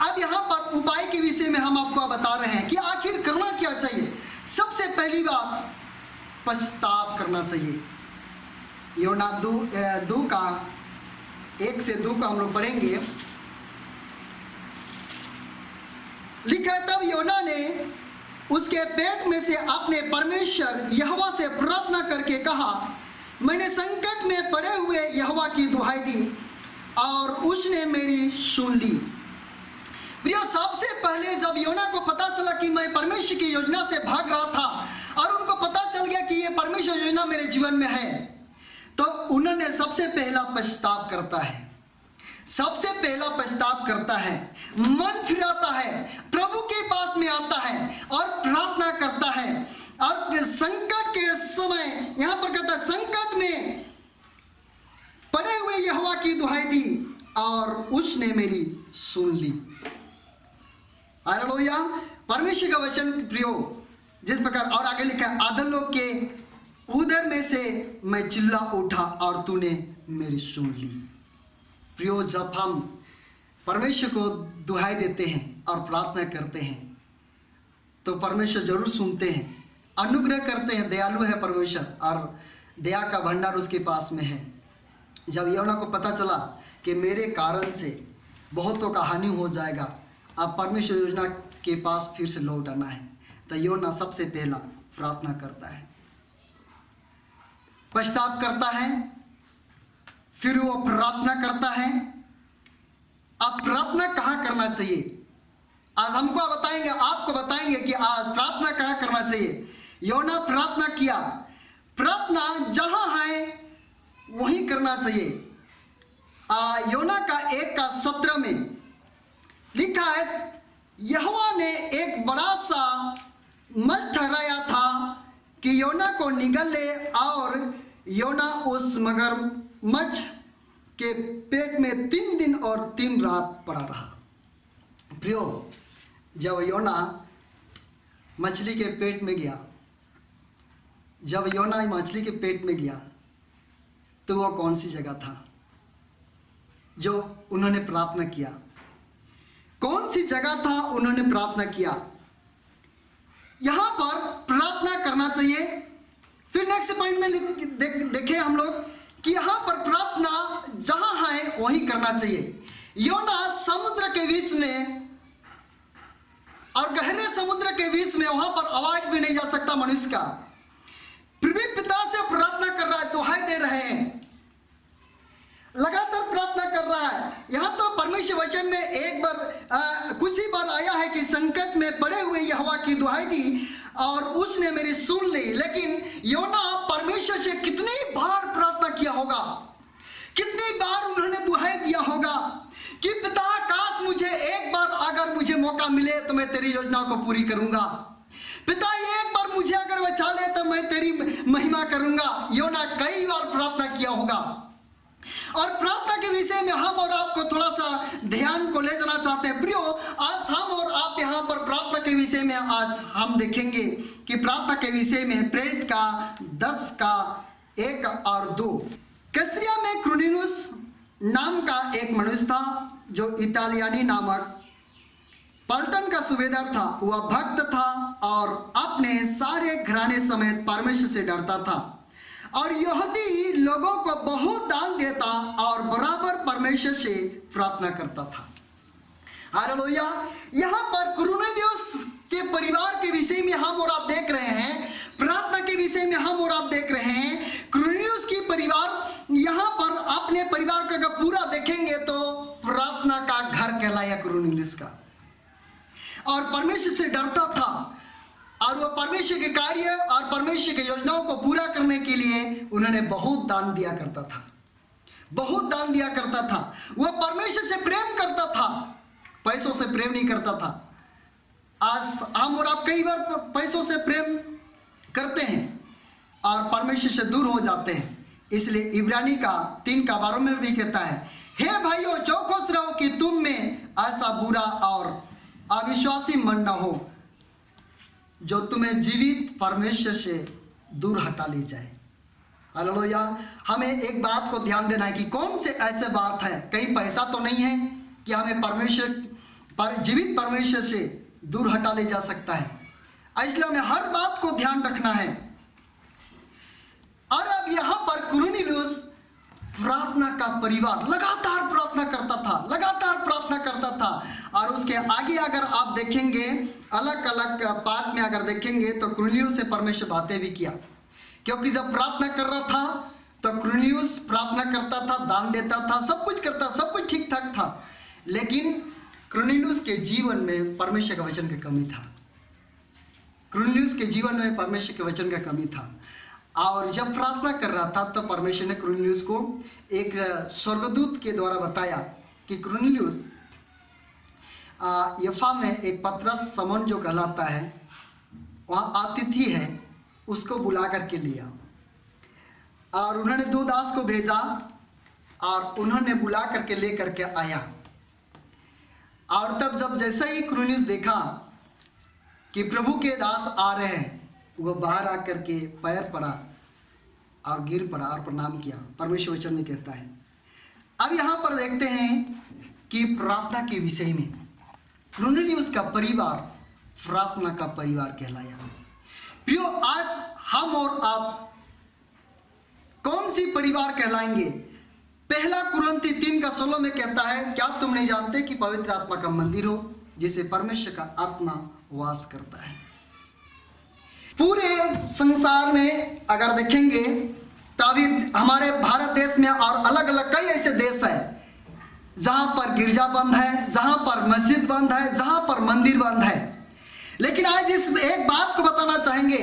अब यहाँ पर उपाय के विषय में हम आपको बता रहे हैं कि आखिर करना क्या चाहिए। सबसे पहली बात, पश्चाताप करना चाहिए। योना 2 का 1 से 2 का हम लोग पढ़ेंगे। लिखा है, तब योना ने उसके पेट में से अपने परमेश्वर यहोवा से प्रार्थना करके कहा, मैंने संकट में पड़े हुए यहोवा की दुहाई दी और उसने मेरी सुन ली। प्रिय, सबसे पहले जब योना को पता चला कि मैं परमेश्वर की योजना से भाग रहा था और उनको पता चल गया कि ये परमेश्वर योजना मेरे जीवन में है, तो उन्होंने सबसे पहला पश्चाताप करता है। सबसे पहला पश्चाताप करता है, मन फिराता है, प्रभु के पास में आता है और प्रार्थना करता है। और संकट के समय यहाँ पर कहता है, संकट में पड़े हुए यहोवा की दुहाई दी और उसने मेरी सुन ली। हालेलुया। परमेश्वर का वचन प्रियो, जिस प्रकार और आगे लिखा है, आदर लोग के उदर में से मैं चिल्ला उठा और तूने मेरी सुन ली। प्रियो, जब हम परमेश्वर को दुहाई देते हैं और प्रार्थना करते हैं तो परमेश्वर जरूर सुनते हैं, अनुग्रह करते हैं। दयालु है परमेश्वर और दया का भंडार उसके पास में है। जब योना को पता चला कि मेरे कारण से बहुतों का हानि हो जाएगा, अब परमेश्वर योजना के पास फिर से लौट आना है, तो योना सबसे पहला प्रार्थना करता है, पश्चाताप करता है, फिर वो प्रार्थना करता है। अब प्रार्थना कहाँ करना चाहिए, आज हमको बताएंगे, आपको बताएंगे कि आज प्रार्थना कहाँ करना चाहिए। योना प्रार्थना किया, प्रार्थना जहाँ है वहीं करना चाहिए। योना का 1:17 में लिखा है, यहोवा ने एक बड़ा सा मछ ठहराया था कि योना को निगल ले और योना उस मगरमच्छ के पेट में 3 दिन और 3 रात पड़ा रहा। प्रियो, जब योना मछली के पेट में गया, जब योना मछली के पेट में गया तो वो कौन सी जगह था जो उन्होंने प्रार्थना किया, कौन सी जगह था उन्होंने प्रार्थना किया। यहां पर प्रार्थना करना चाहिए। फिर नेक्स्ट पॉइंट में देखें हम लोग कि यहां पर प्रार्थना जहां है वहीं करना चाहिए। योना समुद्र के बीच में और गहरे समुद्र के बीच में, वहां पर आवाज भी नहीं जा सकता मनुष्य का, पृथ्वी पिता से प्रार्थना कर रहा है, दुहाई दे रहे हैं, लगातार प्रार्थना कर रहा है। यहां तो परमेश्वर वचन में एक बार कुछ ही बार आया है कि संकट में पड़े हुए यहोवा की दुहाई दी और उसने मेरी सुन ली। लेकिन योना परमेश्वर से कितनी बार प्रार्थना किया होगा, कितनी बार उन्होंने दुहाई दिया होगा कि पिता, काश मुझे एक बार अगर मुझे मौका मिले तो मैं तेरी योजना को पूरी करूंगा। पिता, एक बार मुझे अगर बचा ले तो मैं तेरी महिमा करूंगा। योना कई बार प्रार्थना किया होगा। और प्रार्थना के विषय में हम और आपको थोड़ा सा ध्यान को ले जाना चाहते हैं। प्रियो, आज हम और आप यहाँ पर प्रार्थना के विषय में आज हम देखेंगे कि प्रार्थना के विषय में प्रेरित का 10:1 और 2। कैसरिया में क्रूनिनुस नाम का एक मनुष्य था जो इटालियानी नामक पलटन का सूबेदार था। वह भक्त था और अपने सारे घराने समेत परमेश्वर से डरता था और यहूदी लोगों को बहुत दान देता और बराबर परमेश्वर से प्रार्थना करता था। हालेलुया। यहाँ पर कुरनेलियुस के परिवार के विषय में हम और आप देख रहे हैं, प्रार्थना के विषय में हम और आप देख रहे हैं। कुरनेलियुस की परिवार, यहाँ पर अपने परिवार का अगर पूरा देखेंगे तो प्रार्थना का घर कहलाया कुरनेलियुस का, और परमेश्वर से डरता था और वह परमेश्वर के कार्य और परमेश्वर की योजनाओं को पूरा करने के लिए उन्होंने बहुत दान दिया करता था, बहुत दान दिया करता था। वह परमेश्वर से प्रेम करता था, पैसों से प्रेम नहीं करता था। आज हम और आप कई बार पैसों से प्रेम करते हैं, और परमेश्वर से दूर हो जाते हैं। इसलिए इब्रानी का 3:12 में भी कहता है, हे भाइयों जो खुश रहो कि तुम में ऐसा बुरा और अविश्वासी मन न हो जो तुम्हें जीवित परमेश्वर से दूर हटा ले जाए। हालेलुया। हमें एक बात को ध्यान देना है कि कौन से ऐसे बात है, कहीं पैसा तो नहीं है कि हमें जीवित परमेश्वर से दूर हटा ले जा सकता है। इसलिए हमें हर बात को ध्यान रखना है। और अब यहाँ पर कुरनेलियुस प्रार्थना का परिवार लगातार प्रार्थना करता था। और उसके आगे अगर आप देखेंगे, अलग अलग पार्ट में अगर देखेंगे तो कुरनेलियुस से परमेश्वर बातें भी किया, क्योंकि जब प्रार्थना कर रहा था तो कुरनेलियुस प्रार्थना करता था, दान देता था, सब कुछ करता, सब कुछ ठीक ठाक था, लेकिन कुरनेलियुस के जीवन में परमेश्वर के वचन की कमी था। कुरनेलियुस के जीवन में परमेश्वर के वचन का कमी था। और जब प्रार्थना कर रहा था तो परमेश्वर ने कुरनेलियुस को एक स्वर्गदूत के द्वारा बताया कि कुरनेलियुस, यफा में एक पतरस समन जो कहलाता है, वहाँ अतिथि है, उसको बुला करके लिया। और उन्होंने 2 दास को भेजा और उन्होंने बुला करके ले करके आया। और तब जब जैसे ही कुरनेलियुस देखा कि प्रभु के दास आ रहे हैं, वह बाहर आकर के पैर पड़ा और गिर पड़ा और प्रणाम किया। परमेश्वर वचन में कहता है। अब यहाँ पर देखते हैं कि प्रार्थना के विषय में कुरनेलियुस का परिवार प्रार्थना का परिवार कहलाया। प्रियो, आज हम और आप कौन सी परिवार कहलाएंगे? पहला कुरिन्थी 3:16 में कहता है, क्या तुम नहीं जानते कि पवित्र आत्मा का मंदिर हो जिसे परमेश्वर का आत्मा वास करता है। पूरे संसार में अगर देखेंगे तो अभी हमारे भारत देश में और अलग अलग कई ऐसे देश हैं जहां पर गिरजा बंद है, जहां पर मस्जिद बंद है, जहां पर मंदिर बंद है। लेकिन आज इस एक बात को बताना चाहेंगे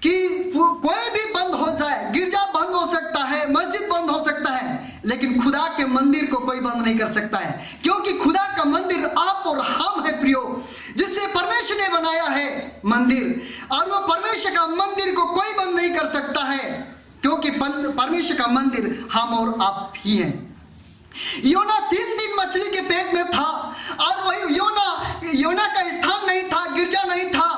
कि कोई भी बंद हो जाए, गिरजा बंद हो सकता है, मस्जिद बंद हो सकता है, लेकिन खुदा के मंदिर को कोई बंद नहीं कर सकता है, क्योंकि खुदा का मंदिर आप और हम है प्रियो, जिससे परमेश्वर ने बनाया है मंदिर। और वो परमेश्वर का मंदिर को कोई बंद नहीं कर सकता है, क्योंकि परमेश्वर का मंदिर हम और आप ही हैं। योना 3 दिन मछली के पेट में था और वही योना का स्थान नहीं था, गिरजा नहीं था,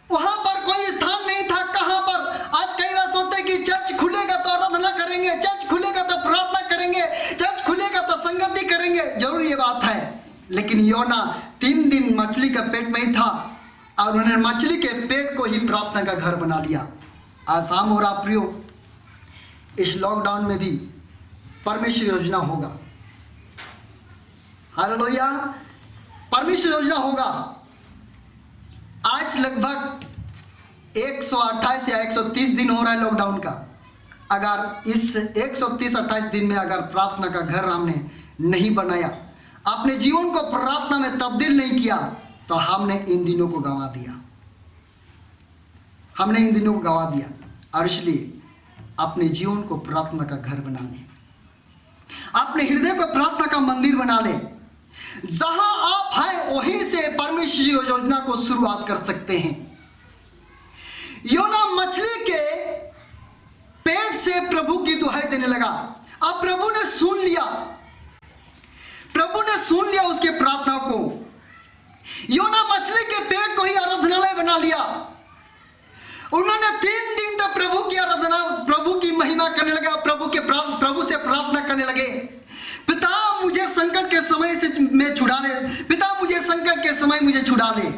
वहां पर कोई स्थान नहीं था। कहां पर आज कई बार सोचते हैं कि चर्च खुलेगा तो आराधना करेंगे, चर्च खुलेगा तो प्रार्थना करेंगे, चर्च खुलेगा तो संगति करेंगे, जरूर ये बात है। लेकिन योना 3 दिन मछली का पेट में ही था और उन्होंने मछली के पेट को ही प्रार्थना का घर बना लिया। आज शाम हो रहा प्रियो, इस लॉकडाउन में भी परमेश्वर योजना होगा। हालेलुया, परमेश्वर योजना होगा। आज लगभग 128 या 130 दिन हो रहा है लॉकडाउन का। अगर इस 130-28 दिन में अगर प्रार्थना का घर हमने नहीं बनाया, अपने जीवन को प्रार्थना में तब्दील नहीं किया, तो हमने इन दिनों को गंवा दिया। और इसलिए अपने जीवन को प्रार्थना का घर बना ले, अपने हृदय को प्रार्थना का मंदिर बना ले। जहां आप हैं वहीं से परमेश्वर की योजना को शुरुआत कर सकते हैं। योना मछली के पेट से प्रभु की दुहाई देने लगा। अब प्रभु ने सुन लिया उसके प्रार्थना को। योना मछली के पेट को ही आराधनालय बना लिया। उन्होंने 3 दिन तक प्रभु की आराधना, प्रभु की महिमा करने लगे, प्रभु से प्रार्थना करने लगे। पिता मुझे संकट के समय से मैं छुड़ा ले, पिता मुझे संकट के समय मुझे छुड़ा ले।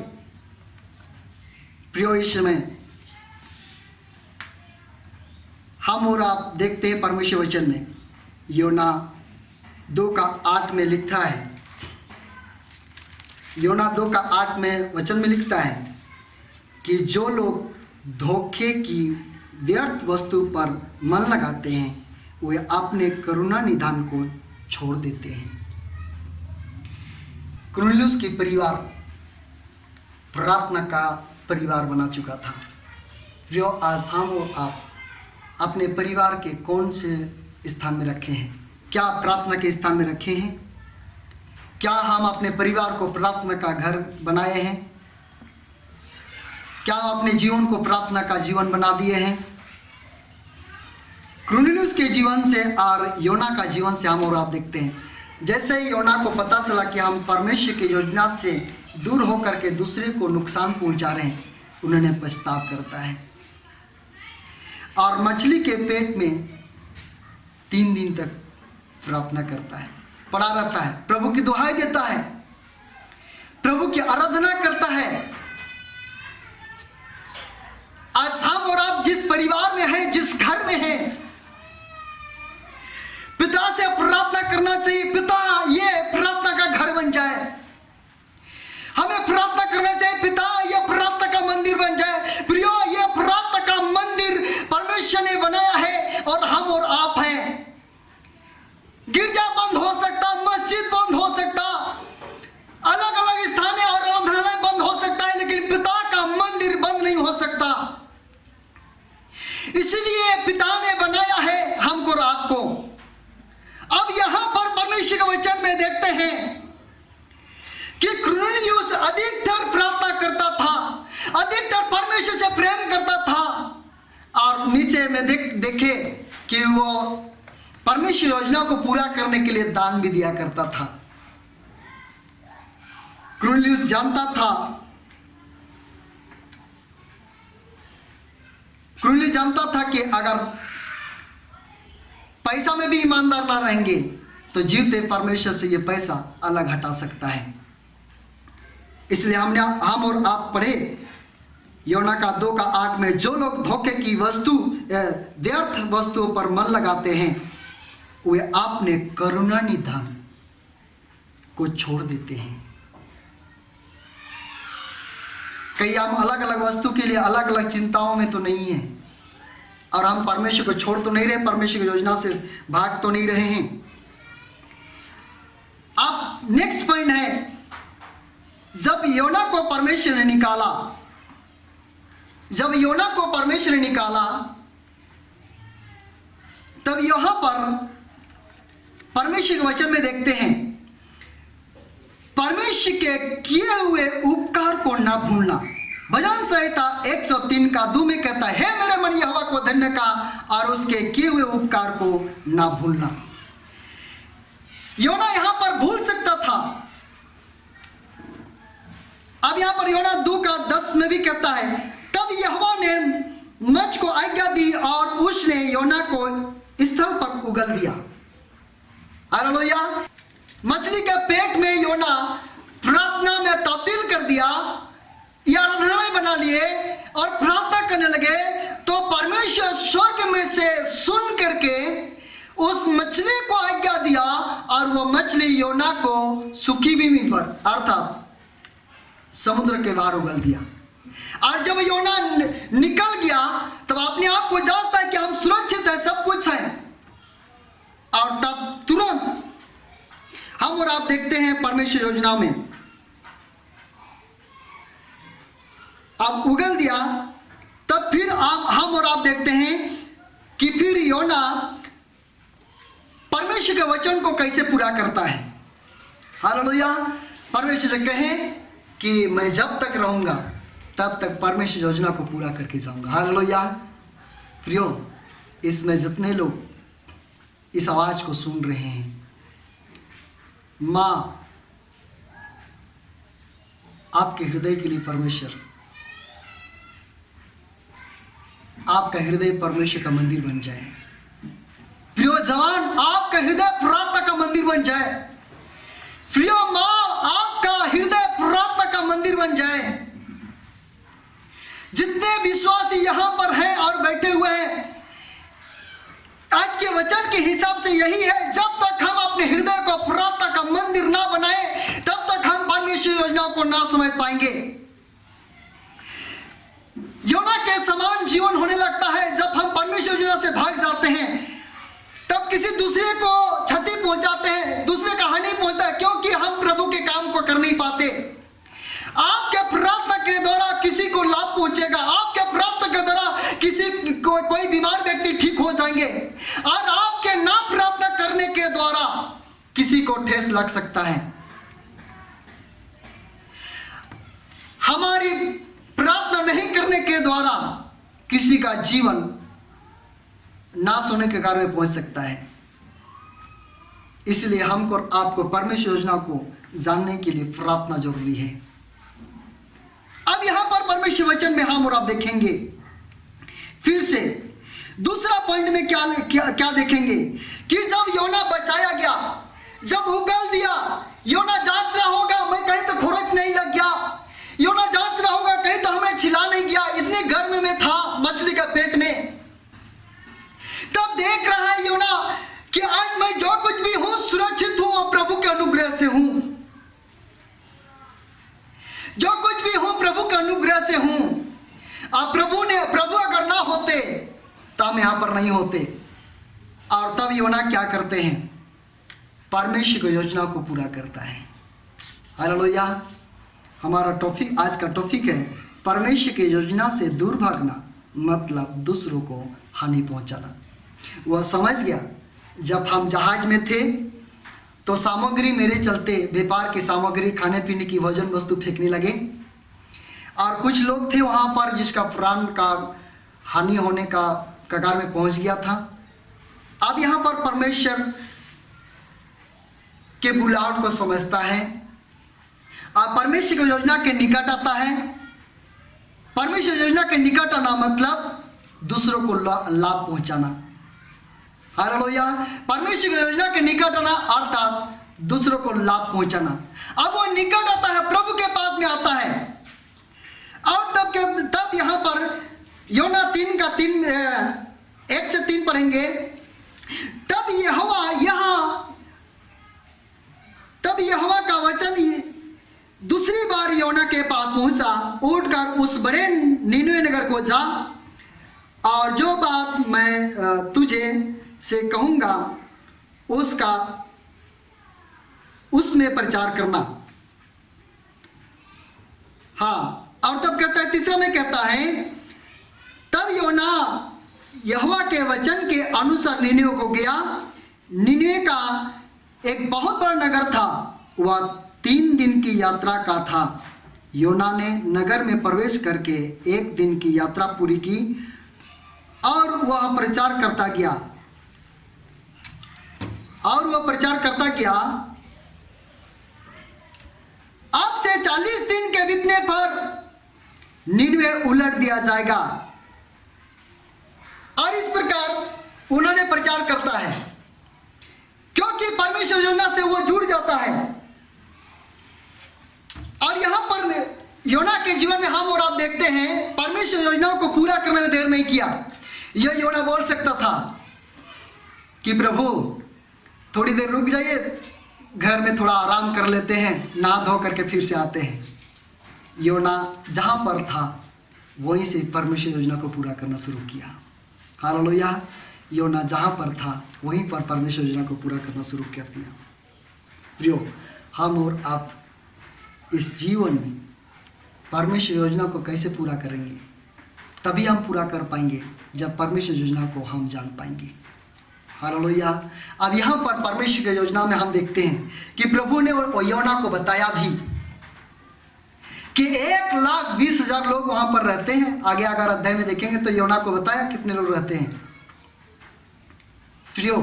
प्रियो, इस समय हम और आप देखते हैं परमेश्वर वचन में योना 2:8 में लिखता है, योना 2:8 में वचन में लिखता है कि जो लोग धोखे की व्यर्थ वस्तु पर मन लगाते हैं वे अपने करुणा निधान को छोड़ देते हैं। कुरनेलियुस की परिवार प्रार्थना का परिवार बना चुका था। जो आज हम और आप अपने परिवार के कौन से स्थान में रखे हैं? क्या प्रार्थना के स्थान में रखे हैं? क्या हम अपने परिवार को प्रार्थना का घर बनाए हैं? क्या अपने जीवन को प्रार्थना का जीवन बना दिए हैं? कुरनेलियुस के जीवन से और योना का जीवन से हम और आप देखते हैं। जैसे ही योना को पता चला कि हम परमेश्वर की योजना से दूर होकर के दूसरे को नुकसान पहुंचा रहे हैं, उन्होंने पछताव करता है और मछली के पेट में 3 दिन तक प्रार्थना करता है, पड़ा रहता है, प्रभु की दुहाई देता है, प्रभु की आराधना करता है। आज हम और आप जिस परिवार में हैं, जिस घर में हैं, पिता से प्रार्थना करना चाहिए, पिता ये प्रार्थना का घर बन जाए। हमें प्रार्थना करना चाहिए, पिता ये प्रार्थना का मंदिर बन जाए। प्रियो, ये प्रार्थना का मंदिर परमेश्वर ने बनाया है और हम और आप हैं। गिरजा बंद हो सकता, मस्जिद बंद हो सकता, अलग अलग स्थान और आराधनालय बंद हो सकता है, लेकिन पिता का मंदिर बंद नहीं हो सकता। इसलिए पिता ने बनाया है हमको और आपको। अब यहां पर परमेश्वर के वचन में देखते हैं कि कुरनेलियुस अधिकतर प्रार्थना करता था, अधिकतर परमेश्वर से प्रेम करता था और नीचे में देखे कि वो परमेश्वर योजना को पूरा करने के लिए दान भी दिया करता था। कुरनेलियुस जानता था, कुरनेलियुस जानता था कि अगर पैसा में भी ईमानदार ना रहेंगे तो जीवते परमेश्वर से ये पैसा अलग हटा सकता है। इसलिए हम और आप पढ़े योना का 2:8 में, जो लोग धोखे की वस्तु व्यर्थ वस्तुओं पर मन लगाते हैं वे अपने करुणा निधान को छोड़ देते हैं। कई हम अलग अलग वस्तु के लिए अलग अलग चिंताओं में तो नहीं है और हम परमेश्वर को छोड़ तो नहीं रहे, परमेश्वर की योजना से भाग तो नहीं रहे हैं। अब नेक्स्ट पॉइंट है, जब योना को परमेश्वर ने निकाला, जब योना को परमेश्वर ने निकाला तब यहां पर परमेश्वर के वचन में देखते हैं, परमेश्वर के किए हुए उपकार को ना भूलना। भजन संहिता 103:2 में कहता है, हे मेरे मन यहोवा को धन्य का और उसके किए हुए उपकार को ना भूलना। योना यहां पर भूल सकता था। अब यहां पर योना 2:10 में भी कहता है, तब यहोवा ने मछ को आज्ञा दी और उसने योना को स्थल पर उगल दिया। हालेलुया। मछली के पेट में योना प्रार्थना में तब्दील कर दिया, या आराधनालय बना लिए और प्रार्थना करने लगे, तो परमेश्वर स्वर्ग में से सुन करके उस मछली को आज्ञा दिया और वो मछली योना को सूखी भूमि पर अर्थात समुद्र के बाहर उगल दिया। और जब योना निकल गया तब अपने आप को जानता है कि हम सुरक्षित हैं, सब कुछ है, और तब तुरंत हम और आप देखते हैं परमेश्वर योजना में अब उगल दिया। तब फिर हम और आप देखते हैं कि फिर योना परमेश्वर के वचन को कैसे पूरा करता है। हालेलुया। परमेश्वर से कहें कि मैं जब तक रहूंगा तब तक परमेश्वर योजना को पूरा करके जाऊंगा। हालेलुया। प्रियो, इसमें जितने लोग इस आवाज को सुन रहे हैं, मां आपके हृदय के लिए परमेश्वर, आपका हृदय परमेश्वर का मंदिर बन जाए। प्रियो जवान, आपका हृदय प्रार्थना का मंदिर बन जाए। प्रियो मां, आपका हृदय प्रार्थना का मंदिर बन जाए। जितने विश्वासी यहां पर हैं और बैठे हुए हैं, आज के वचन के हिसाब से यही है, जब तक हम अपने हृदय को प्रार्थना का मंदिर ना बनाए तब तक हम परमेश्वर योजना को ना समझ पाएंगे। योना के समान जीवन होने लगता है जब हम परमेश्वर योजना से भाग जाते हैं, तब किसी दूसरे को क्षति पहुंचाते हैं, दूसरे का हानि पहुंचता है, क्योंकि हम प्रभु के काम को कर नहीं पाते। आपके प्रार्थना के द्वारा किसी को लाभ पहुंचेगा, आपके प्रार्थना के द्वारा किसी को कोई बीमार व्यक्ति ठीक हो जाएंगे, और आपके ना प्रार्थना करने के द्वारा किसी को ठेस लग सकता है। हमारी प्रार्थना नहीं करने के द्वारा किसी का जीवन नाश होने के कारण में पहुंच सकता है। इसलिए हमको और आपको परमेश्वर योजना को जानने के लिए प्रार्थना जरूरी है। अब यहां पर परमेश्वर वचन में हम और आप देखेंगे फिर से दूसरा पॉइंट में क्या देखेंगे कि जब योना बचाया गया, जब उगल दिया, योना जांच रहा होगा मैं कहीं तो खुरच नहीं लग गया, योना जांच रहा होगा कहीं तो हमें छिला नहीं गया, इतने गर्म में था मछली का पेट में। तब देख रहा है योना कि आज मैं जो कुछ भी हूं सुरक्षित हूं और प्रभु के अनुग्रह से हूं, जो कुछ भी हूं प्रभु के अनुग्रह से हूं। अब प्रभु अगर ना होते तो हम यहां पर नहीं होते। और तब योना क्या करते हैं, परमेश्वर की योजना को पूरा करता है। हालेलुया। हमारा टॉपिक, आज का टॉपिक है परमेश्वर की योजना से दूर भागना मतलब दूसरों को हानि पहुंचाना। वह समझ गया जब हम जहाज में थे तो सामग्री मेरे चलते व्यापार की सामग्री, खाने पीने की भोजन वस्तु फेंकने लगे और कुछ लोग थे वहां पर जिसका प्राण का हानि होने का कगार में पहुंच गया था। अब यहां पर परमेश्वर के बुलाहट को समझता है और परमेश्वर की योजना के निकट आता है। परमेश्वर योजना के निकट आना मतलब दूसरों को लाभ पहुंचाना। हालेलुया। परमेश्वर की योजना के निकट आना अर्थात दूसरों को लाभ पहुंचाना। अब वो निकट आता है, प्रभु के पास में आता है। और तब यहां पर योना 1 से 3 पढ़ेंगे। तब यहोवा का वचन दूसरी बार योना के पास पहुंचा, उठकर उस बड़े नीनवे नगर को जा और जो बात मैं तुझे से कहूंगा उसमें प्रचार करना। हाँ, और तब कहता है, तीसरा में कहता है, तब योना यहोवा के वचन के अनुसार निनिवे को गया। निनिवे का एक बहुत बड़ा नगर था, वह 3 दिन की यात्रा का था। योना ने नगर में प्रवेश करके 1 दिन की यात्रा पूरी की और वह प्रचार करता गया। अब से 40 दिन के बीतने पर निनिवे उलट दिया जाएगा। और इस प्रकार उन्होंने प्रचार करता है क्योंकि परमेश्वर योजना से वो जुड़ जाता है। और यहां पर योना के जीवन में हम और आप देखते हैं परमेश्वर योजनाओं को पूरा करने में देर नहीं किया। यह योना बोल सकता था कि प्रभु थोड़ी देर रुक जाइए, घर में थोड़ा आराम कर लेते हैं, नहा धो करके फिर से आते हैं। योना जहां पर था वहीं से परमेश्वर योजना को पूरा करना शुरू किया। हालेलुया। योना जहां पर था वहीं पर परमेश्वर योजना को पूरा करना शुरू कर दिया। प्रियो, हम और आप इस जीवन में परमेश्वर योजना को कैसे पूरा करेंगे? तभी हम पूरा कर पाएंगे जब परमेश्वर योजना को हम जान पाएंगे। हालेलुया। अब यहाँ पर परमेश्वर की योजना में हम देखते हैं कि प्रभु ने योना को बताया भी कि 1,20,000 लोग वहां पर रहते हैं। आगे अगर अध्याय में देखेंगे तो योना को बताया कितने लोग रहते हैं। प्रियो,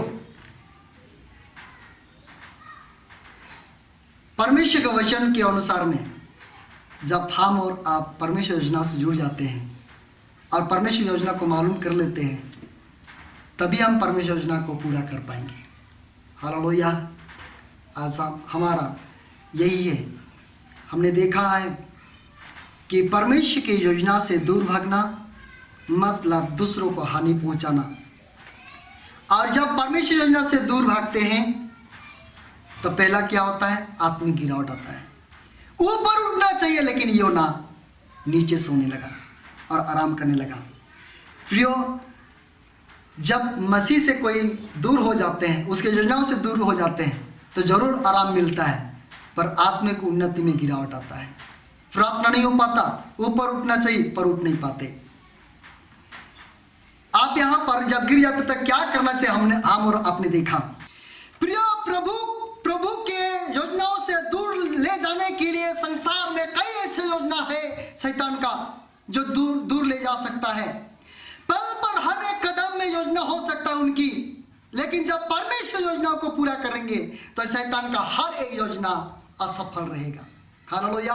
परमेश्वर के वचन के अनुसार में जब हम और आप परमेश्वर योजना से जुड़ जाते हैं और परमेश्वर योजना को मालूम कर लेते हैं तभी हम परमेश्वर योजना को पूरा कर पाएंगे। हालेलुया। आज हमारा यही है। हमने देखा है कि परमेश्वर की योजना से दूर भागना मतलब दूसरों को हानि पहुंचाना। और जब परमेश्वर योजना से दूर भागते हैं तो पहला क्या होता है? आत्मिक गिरावट आता है। ऊपर उठना चाहिए लेकिन योना नीचे सोने लगा और आराम करने लगा। प्रियो, जब मसीह से कोई दूर हो जाते हैं, उसके योजनाओं से दूर हो जाते हैं तो जरूर आराम मिलता है, पर आत्मिक उन्नति में गिरावट आता है। प्रार्थना नहीं हो पाता, ऊपर उठना चाहिए पर उठ नहीं पाते। आप यहां पर जब गिर जाते तक क्या करना चाहिए हम और आपने देखा। प्रिय, प्रभु के योजनाओं से दूर ले जाने के लिए संसार में कई ऐसे योजना है शैतान का जो दूर ले जा सकता है। पल पर हर एक कदम में योजना हो सकता है उनकी, लेकिन जब परमेश्वर योजना को पूरा करेंगे तो शैतान का हर एक योजना असफल रहेगा। हालेलुया।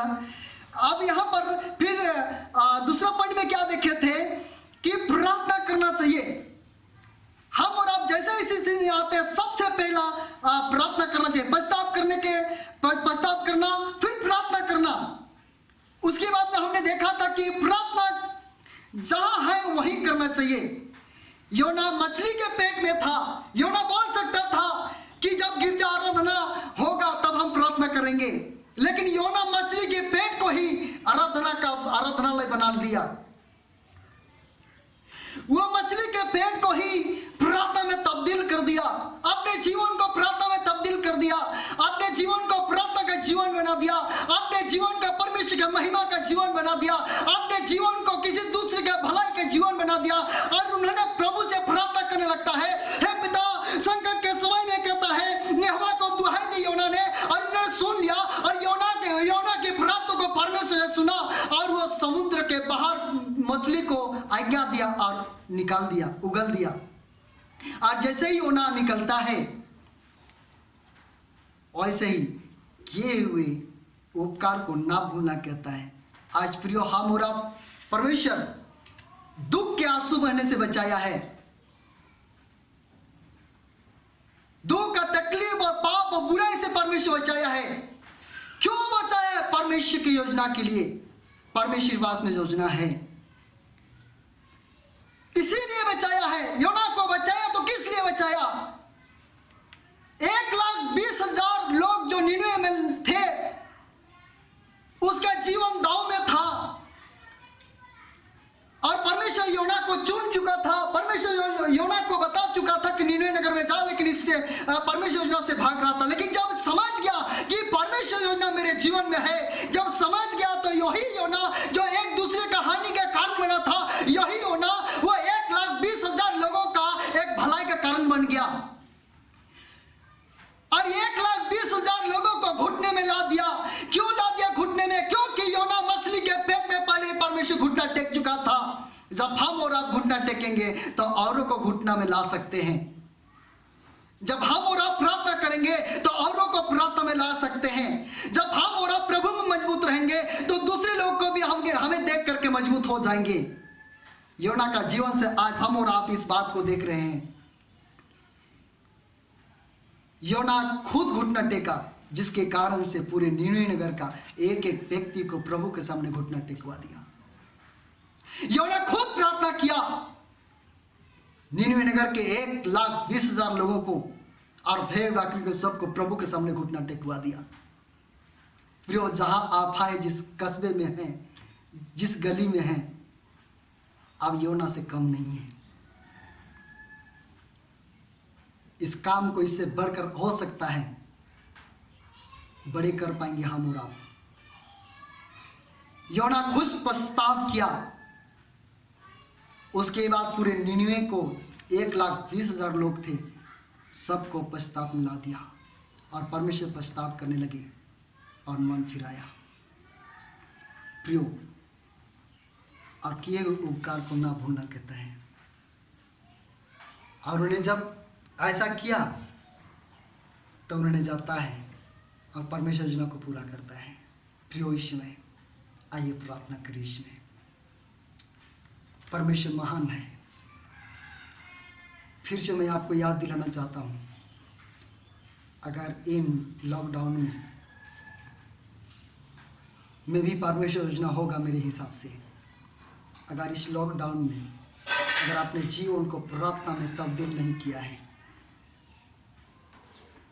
अब यहाँ पर फिर दूसरा पॉइंट में क्या देखे थे कि प्रार्थना करना चाहिए। हम और आप जैसे इस स्थिति में आते हैं, सबसे पहला प्रार्थना करना चाहिए। पश्चाताप करना, फिर प्रार्थना करना। उसके बाद में हमने देखा था कि प्रार्थना जहां है वहीं करना चाहिए। योना मछली के पेट में था। योना बोल सकता था कि जब गिरजा आराधना होगा तब हम प्रार्थना करेंगे, लेकिन योना मछली के पेट को ही आराधनालय बना दिया। वो मछली के पेट को ही प्रार्थना में तब्दील कर दिया, अपने जीवन को प्रार्थना में तब्दील कर दिया, अपने जीवन को प्रार्थना का जीवन बना दिया, अपने जीवन का परमेश्वर की महिमा का जीवन बना दिया, अपने जीवन को किसी दूसरे के भलाई के जीवन बना दिया। और उन्होंने प्रभु से प्रार्थना करने लगता है, हे पिता, संकट के समय में कहता है, यहोवा को दुहाई दी योना ने, और उन्होंने सुन लिया। और योना की प्रार्थना को परमेश्वर ने सुना और वो समुद्र के बाहर मछली को आज्ञा दिया और निकाल दिया, उगल दिया। और जैसे ही योना निकलता है वैसे ही किए हुए उपकार को ना भूलना कहता है। आज प्रियो, हम और आप परमेश्वर दुख के आंसू बहने से बचाया है, दुख का तकलीफ और पाप और बुराई से परमेश्वर बचाया है। क्यों बचाया है? परमेश्वर की योजना के लिए। परमेश्वर वास में योजना है, इसीलिए बचाया है। योना को बचाया तो किस लिए बचाया? 1,20,000 लोग जो निनवे में थे, उसका जीवन दांव में था और परमेश्वर योना को चुन चुका था। परमेश्वर योना को बता चुका था कि निनवे नगर में जा, लेकिन इससे परमेश्वर योजना से भाग रहा था। लेकिन जब समझ गया कि परमेश्वर योजना मेरे जीवन में है, जब समझ गया तो यही योना जो एक दूसरे का हानि का कारण बना था, यही योना वो 1,20,000 लोगों का एक भलाई का कारण बन गया और 1,20,000 लोगों को घुटने में ला दिया। क्यों ला दिया घुटने में? क्योंकि योना मछली के पेट में पहले परमेश्वर घुटना टेक चुका था। जब हम और आप घुटना टेकेंगे तो औरों को घुटना में ला सकते हैं। जब हम और आप प्रार्थना करेंगे तो औरों को प्रार्थना में ला सकते हैं। जब हम और आप प्रभु में मजबूत रहेंगे तो दूसरे लोग को भी हमें देख करके मजबूत हो जाएंगे। योना का जीवन से आज हम और आप इस बात को देख रहे हैं। योना खुद घुटना टेका, जिसके कारण से पूरे निनवे नगर का एक एक व्यक्ति को प्रभु के सामने घुटना टेकवा दिया। योना खुद प्रार्थना किया, निनवे नगर के 1,20,000 लोगों को और भेड़ बकरी को सबको प्रभु के सामने घुटना टेकवा दिया। फिर जहां आप आए, जिस कस्बे में हैं, जिस गली में हैं, अब योना से कम नहीं है। इस काम को इससे बढ़कर हो सकता है, बड़े कर पाएंगे हम और आप। योना खुद पछतावा किया, उसके बाद पूरे निनवे को 1,20,000 लोग थे, सबको पछतावा में ला दिया और परमेश्वर पछतावा करने लगे और मन फिराया। प्रियो, और किए हुए उपकार को ना भूलना कहता है। और उन्हें जब ऐसा किया तो उन्होंने जाता है और परमेश्वर योजना को पूरा करता है। प्रियो, इसमें आइए प्रार्थना करिए। इसमें परमेश्वर महान है। फिर से मैं आपको याद दिलाना चाहता हूँ, अगर इन लॉकडाउन में भी परमेश्वर योजना होगा मेरे हिसाब से, अगर इस लॉकडाउन में अगर आपने जीवन को प्रार्थना में तब्दील नहीं किया है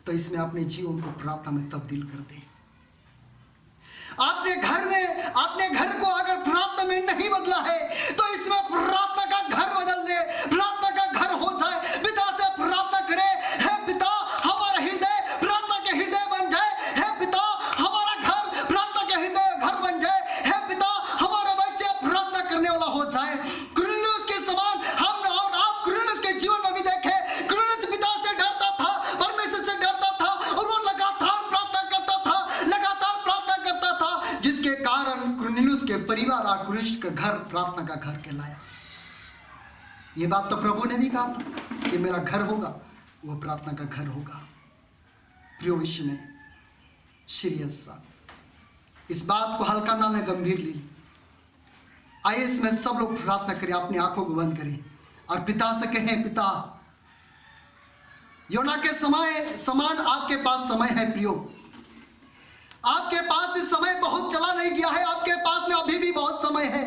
तो इसमें अपने जीवन को प्रार्थना में तब्दील कर दे। अपने घर को अगर प्रार्थना में नहीं बदला है तो इसमें प्रार्थना का घर बदल दे, प्रार्थना का घर हो जाए। पिता से प्रार्थना करे, हे पिता हमारा हृदय प्रार्थना के हृदय बन जाए। हे पिता हमारा घर प्रार्थना के हृदय घर बन जाए। हे पिता हमारे बच्चे प्रार्थना करने वाला हो जाए। कुरनेलियुस के समान हम और आप कुरनेलियुस के जीवन में भी देखे। कुरनेलियुस पिता से डरता था, परमेश्वर से डरता था और वो लगातार प्रार्थना करता था, जिसके कारण कुरनेलियुस के परिवार और कुरनेलियुस का घर प्रार्थना का घर कहलाया। ये बात तो प्रभु ने भी कहा था कि मेरा घर होगा वो प्रार्थना का घर होगा। प्रियो विषय में सीरियस बात, इस बात को हल्का ना लें, गंभीर ले लें। आइए इसमें सब लोग प्रार्थना करें, अपनी आंखों को बंद करें और पिता से कहें, पिता योना के समान आपके पास समय है। प्रियो, आपके पास इस समय बहुत चला नहीं गया है, आपके पास में अभी भी बहुत समय है।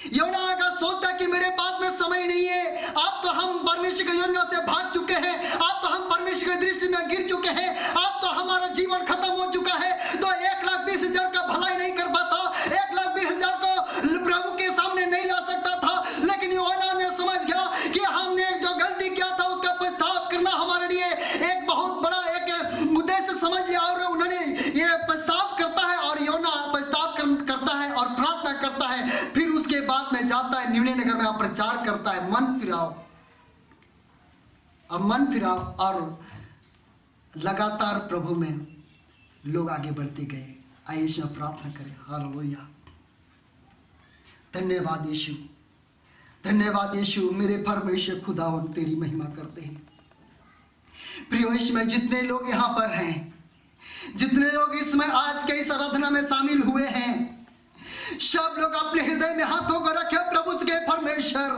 योना अगर सोचता कि मेरे पास में समय नहीं है, आप तो हम परमेश्वर की योजना से भाग चुके हैं, आप तो हम परमेश्वर की दृष्टि में गिर चुके हैं, आप तो हमारा जीवन खत्म हो चुका है, तो 1,20,000 का भलाई नहीं कर पाता, 1,20,000 को प्रभु के सामने नहीं ला सकता था। लेकिन योना ने समझ गया कि हमने जो गलती किया था उसका पछतावा करना हमारे लिए एक बहुत बड़ा एक उद्देश्य समझ लिया, और उन्होंने ये पछतावा करता है, और योना पछतावा करता है और प्रार्थना करता है। फिर उसके बाद में जाता है निन्वे नगर में प्रचार करता है, मन फिराओ। अब मन फिराओ, और लगातार प्रभु में लोग आगे बढ़ते गए। आइए इसमें प्रार्थना करें। हालेलुया, धन्यवाद यीशु, धन्यवाद यीशु। मेरे परमेश्वर खुदावन तेरी महिमा करते हैं। प्रियो, इसमें जितने लोग यहाँ पर हैं, जितने लोग इसमें आज के इस आराधना में शामिल हुए हैं, सब लोग अपने हृदय में हाथों को रखे। प्रभु के परमेश्वर,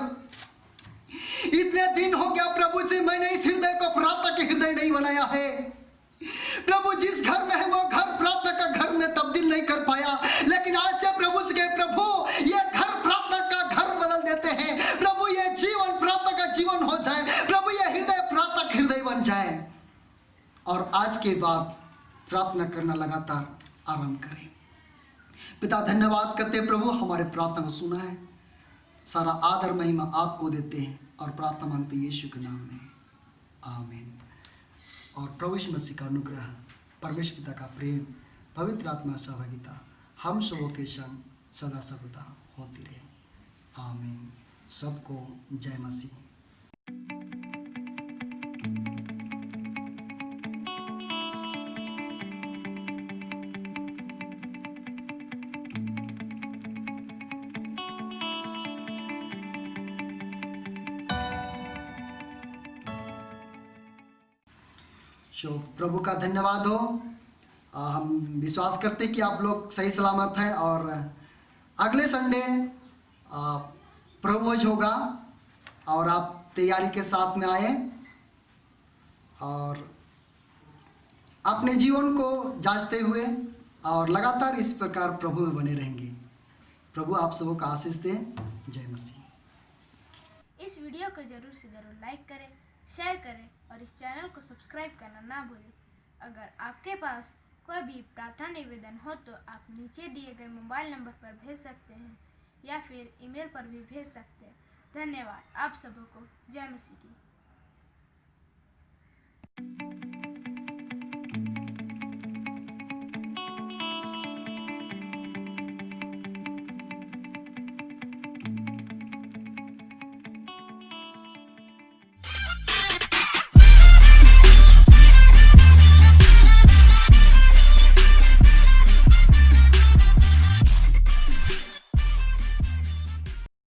इतने दिन हो गया प्रभु जी, मैंने इस हृदय को प्रार्थना के हृदय नहीं बनाया है। प्रभु जिस घर में है वो घर प्रार्थना का घर में तब्दील नहीं कर पाया, लेकिन आज से प्रभु के प्रभु ये घर प्रार्थना का घर बदल देते हैं। प्रभु ये जीवन प्रार्थना का जीवन हो जाए, प्रभु ये हृदय प्रार्थना का हृदय बन जाए, और आज के बाद प्रार्थना करना लगातार आरंभ करें। पिता, धन्यवाद करते प्रभु, हमारे प्रार्थना को सुना है। सारा आदर महिमा आपको देते हैं और प्रार्थना मांगते यीशु के नाम में, आमीन। और प्रभु यीशु मसीह का अनुग्रह, परमेश्वर पिता का प्रेम, पवित्र आत्मा सहभागिता हम सबों के संग सदा सर्वदा होती रहे, आमीन। सबको जय मसीह। प्रभु का धन्यवाद हो। हम विश्वास करते कि आप लोग सही सलामत हैं, और अगले संडे प्रभुभोज होगा, और आप तैयारी के साथ में आए और अपने जीवन को जांचते हुए और लगातार इस प्रकार प्रभु में बने रहेंगे। प्रभु आप सबों का आशीष दें। जय मसीह। इस वीडियो को जरूर से जरूर लाइक करें, शेयर करें और इस चैनल को सब्सक्राइब करना ना भूलें। अगर आपके पास कोई भी प्रार्थना निवेदन हो तो आप नीचे दिए गए मोबाइल नंबर पर भेज सकते हैं या फिर ईमेल पर भी भेज सकते हैं। धन्यवाद। आप सबों को जय मसीह की।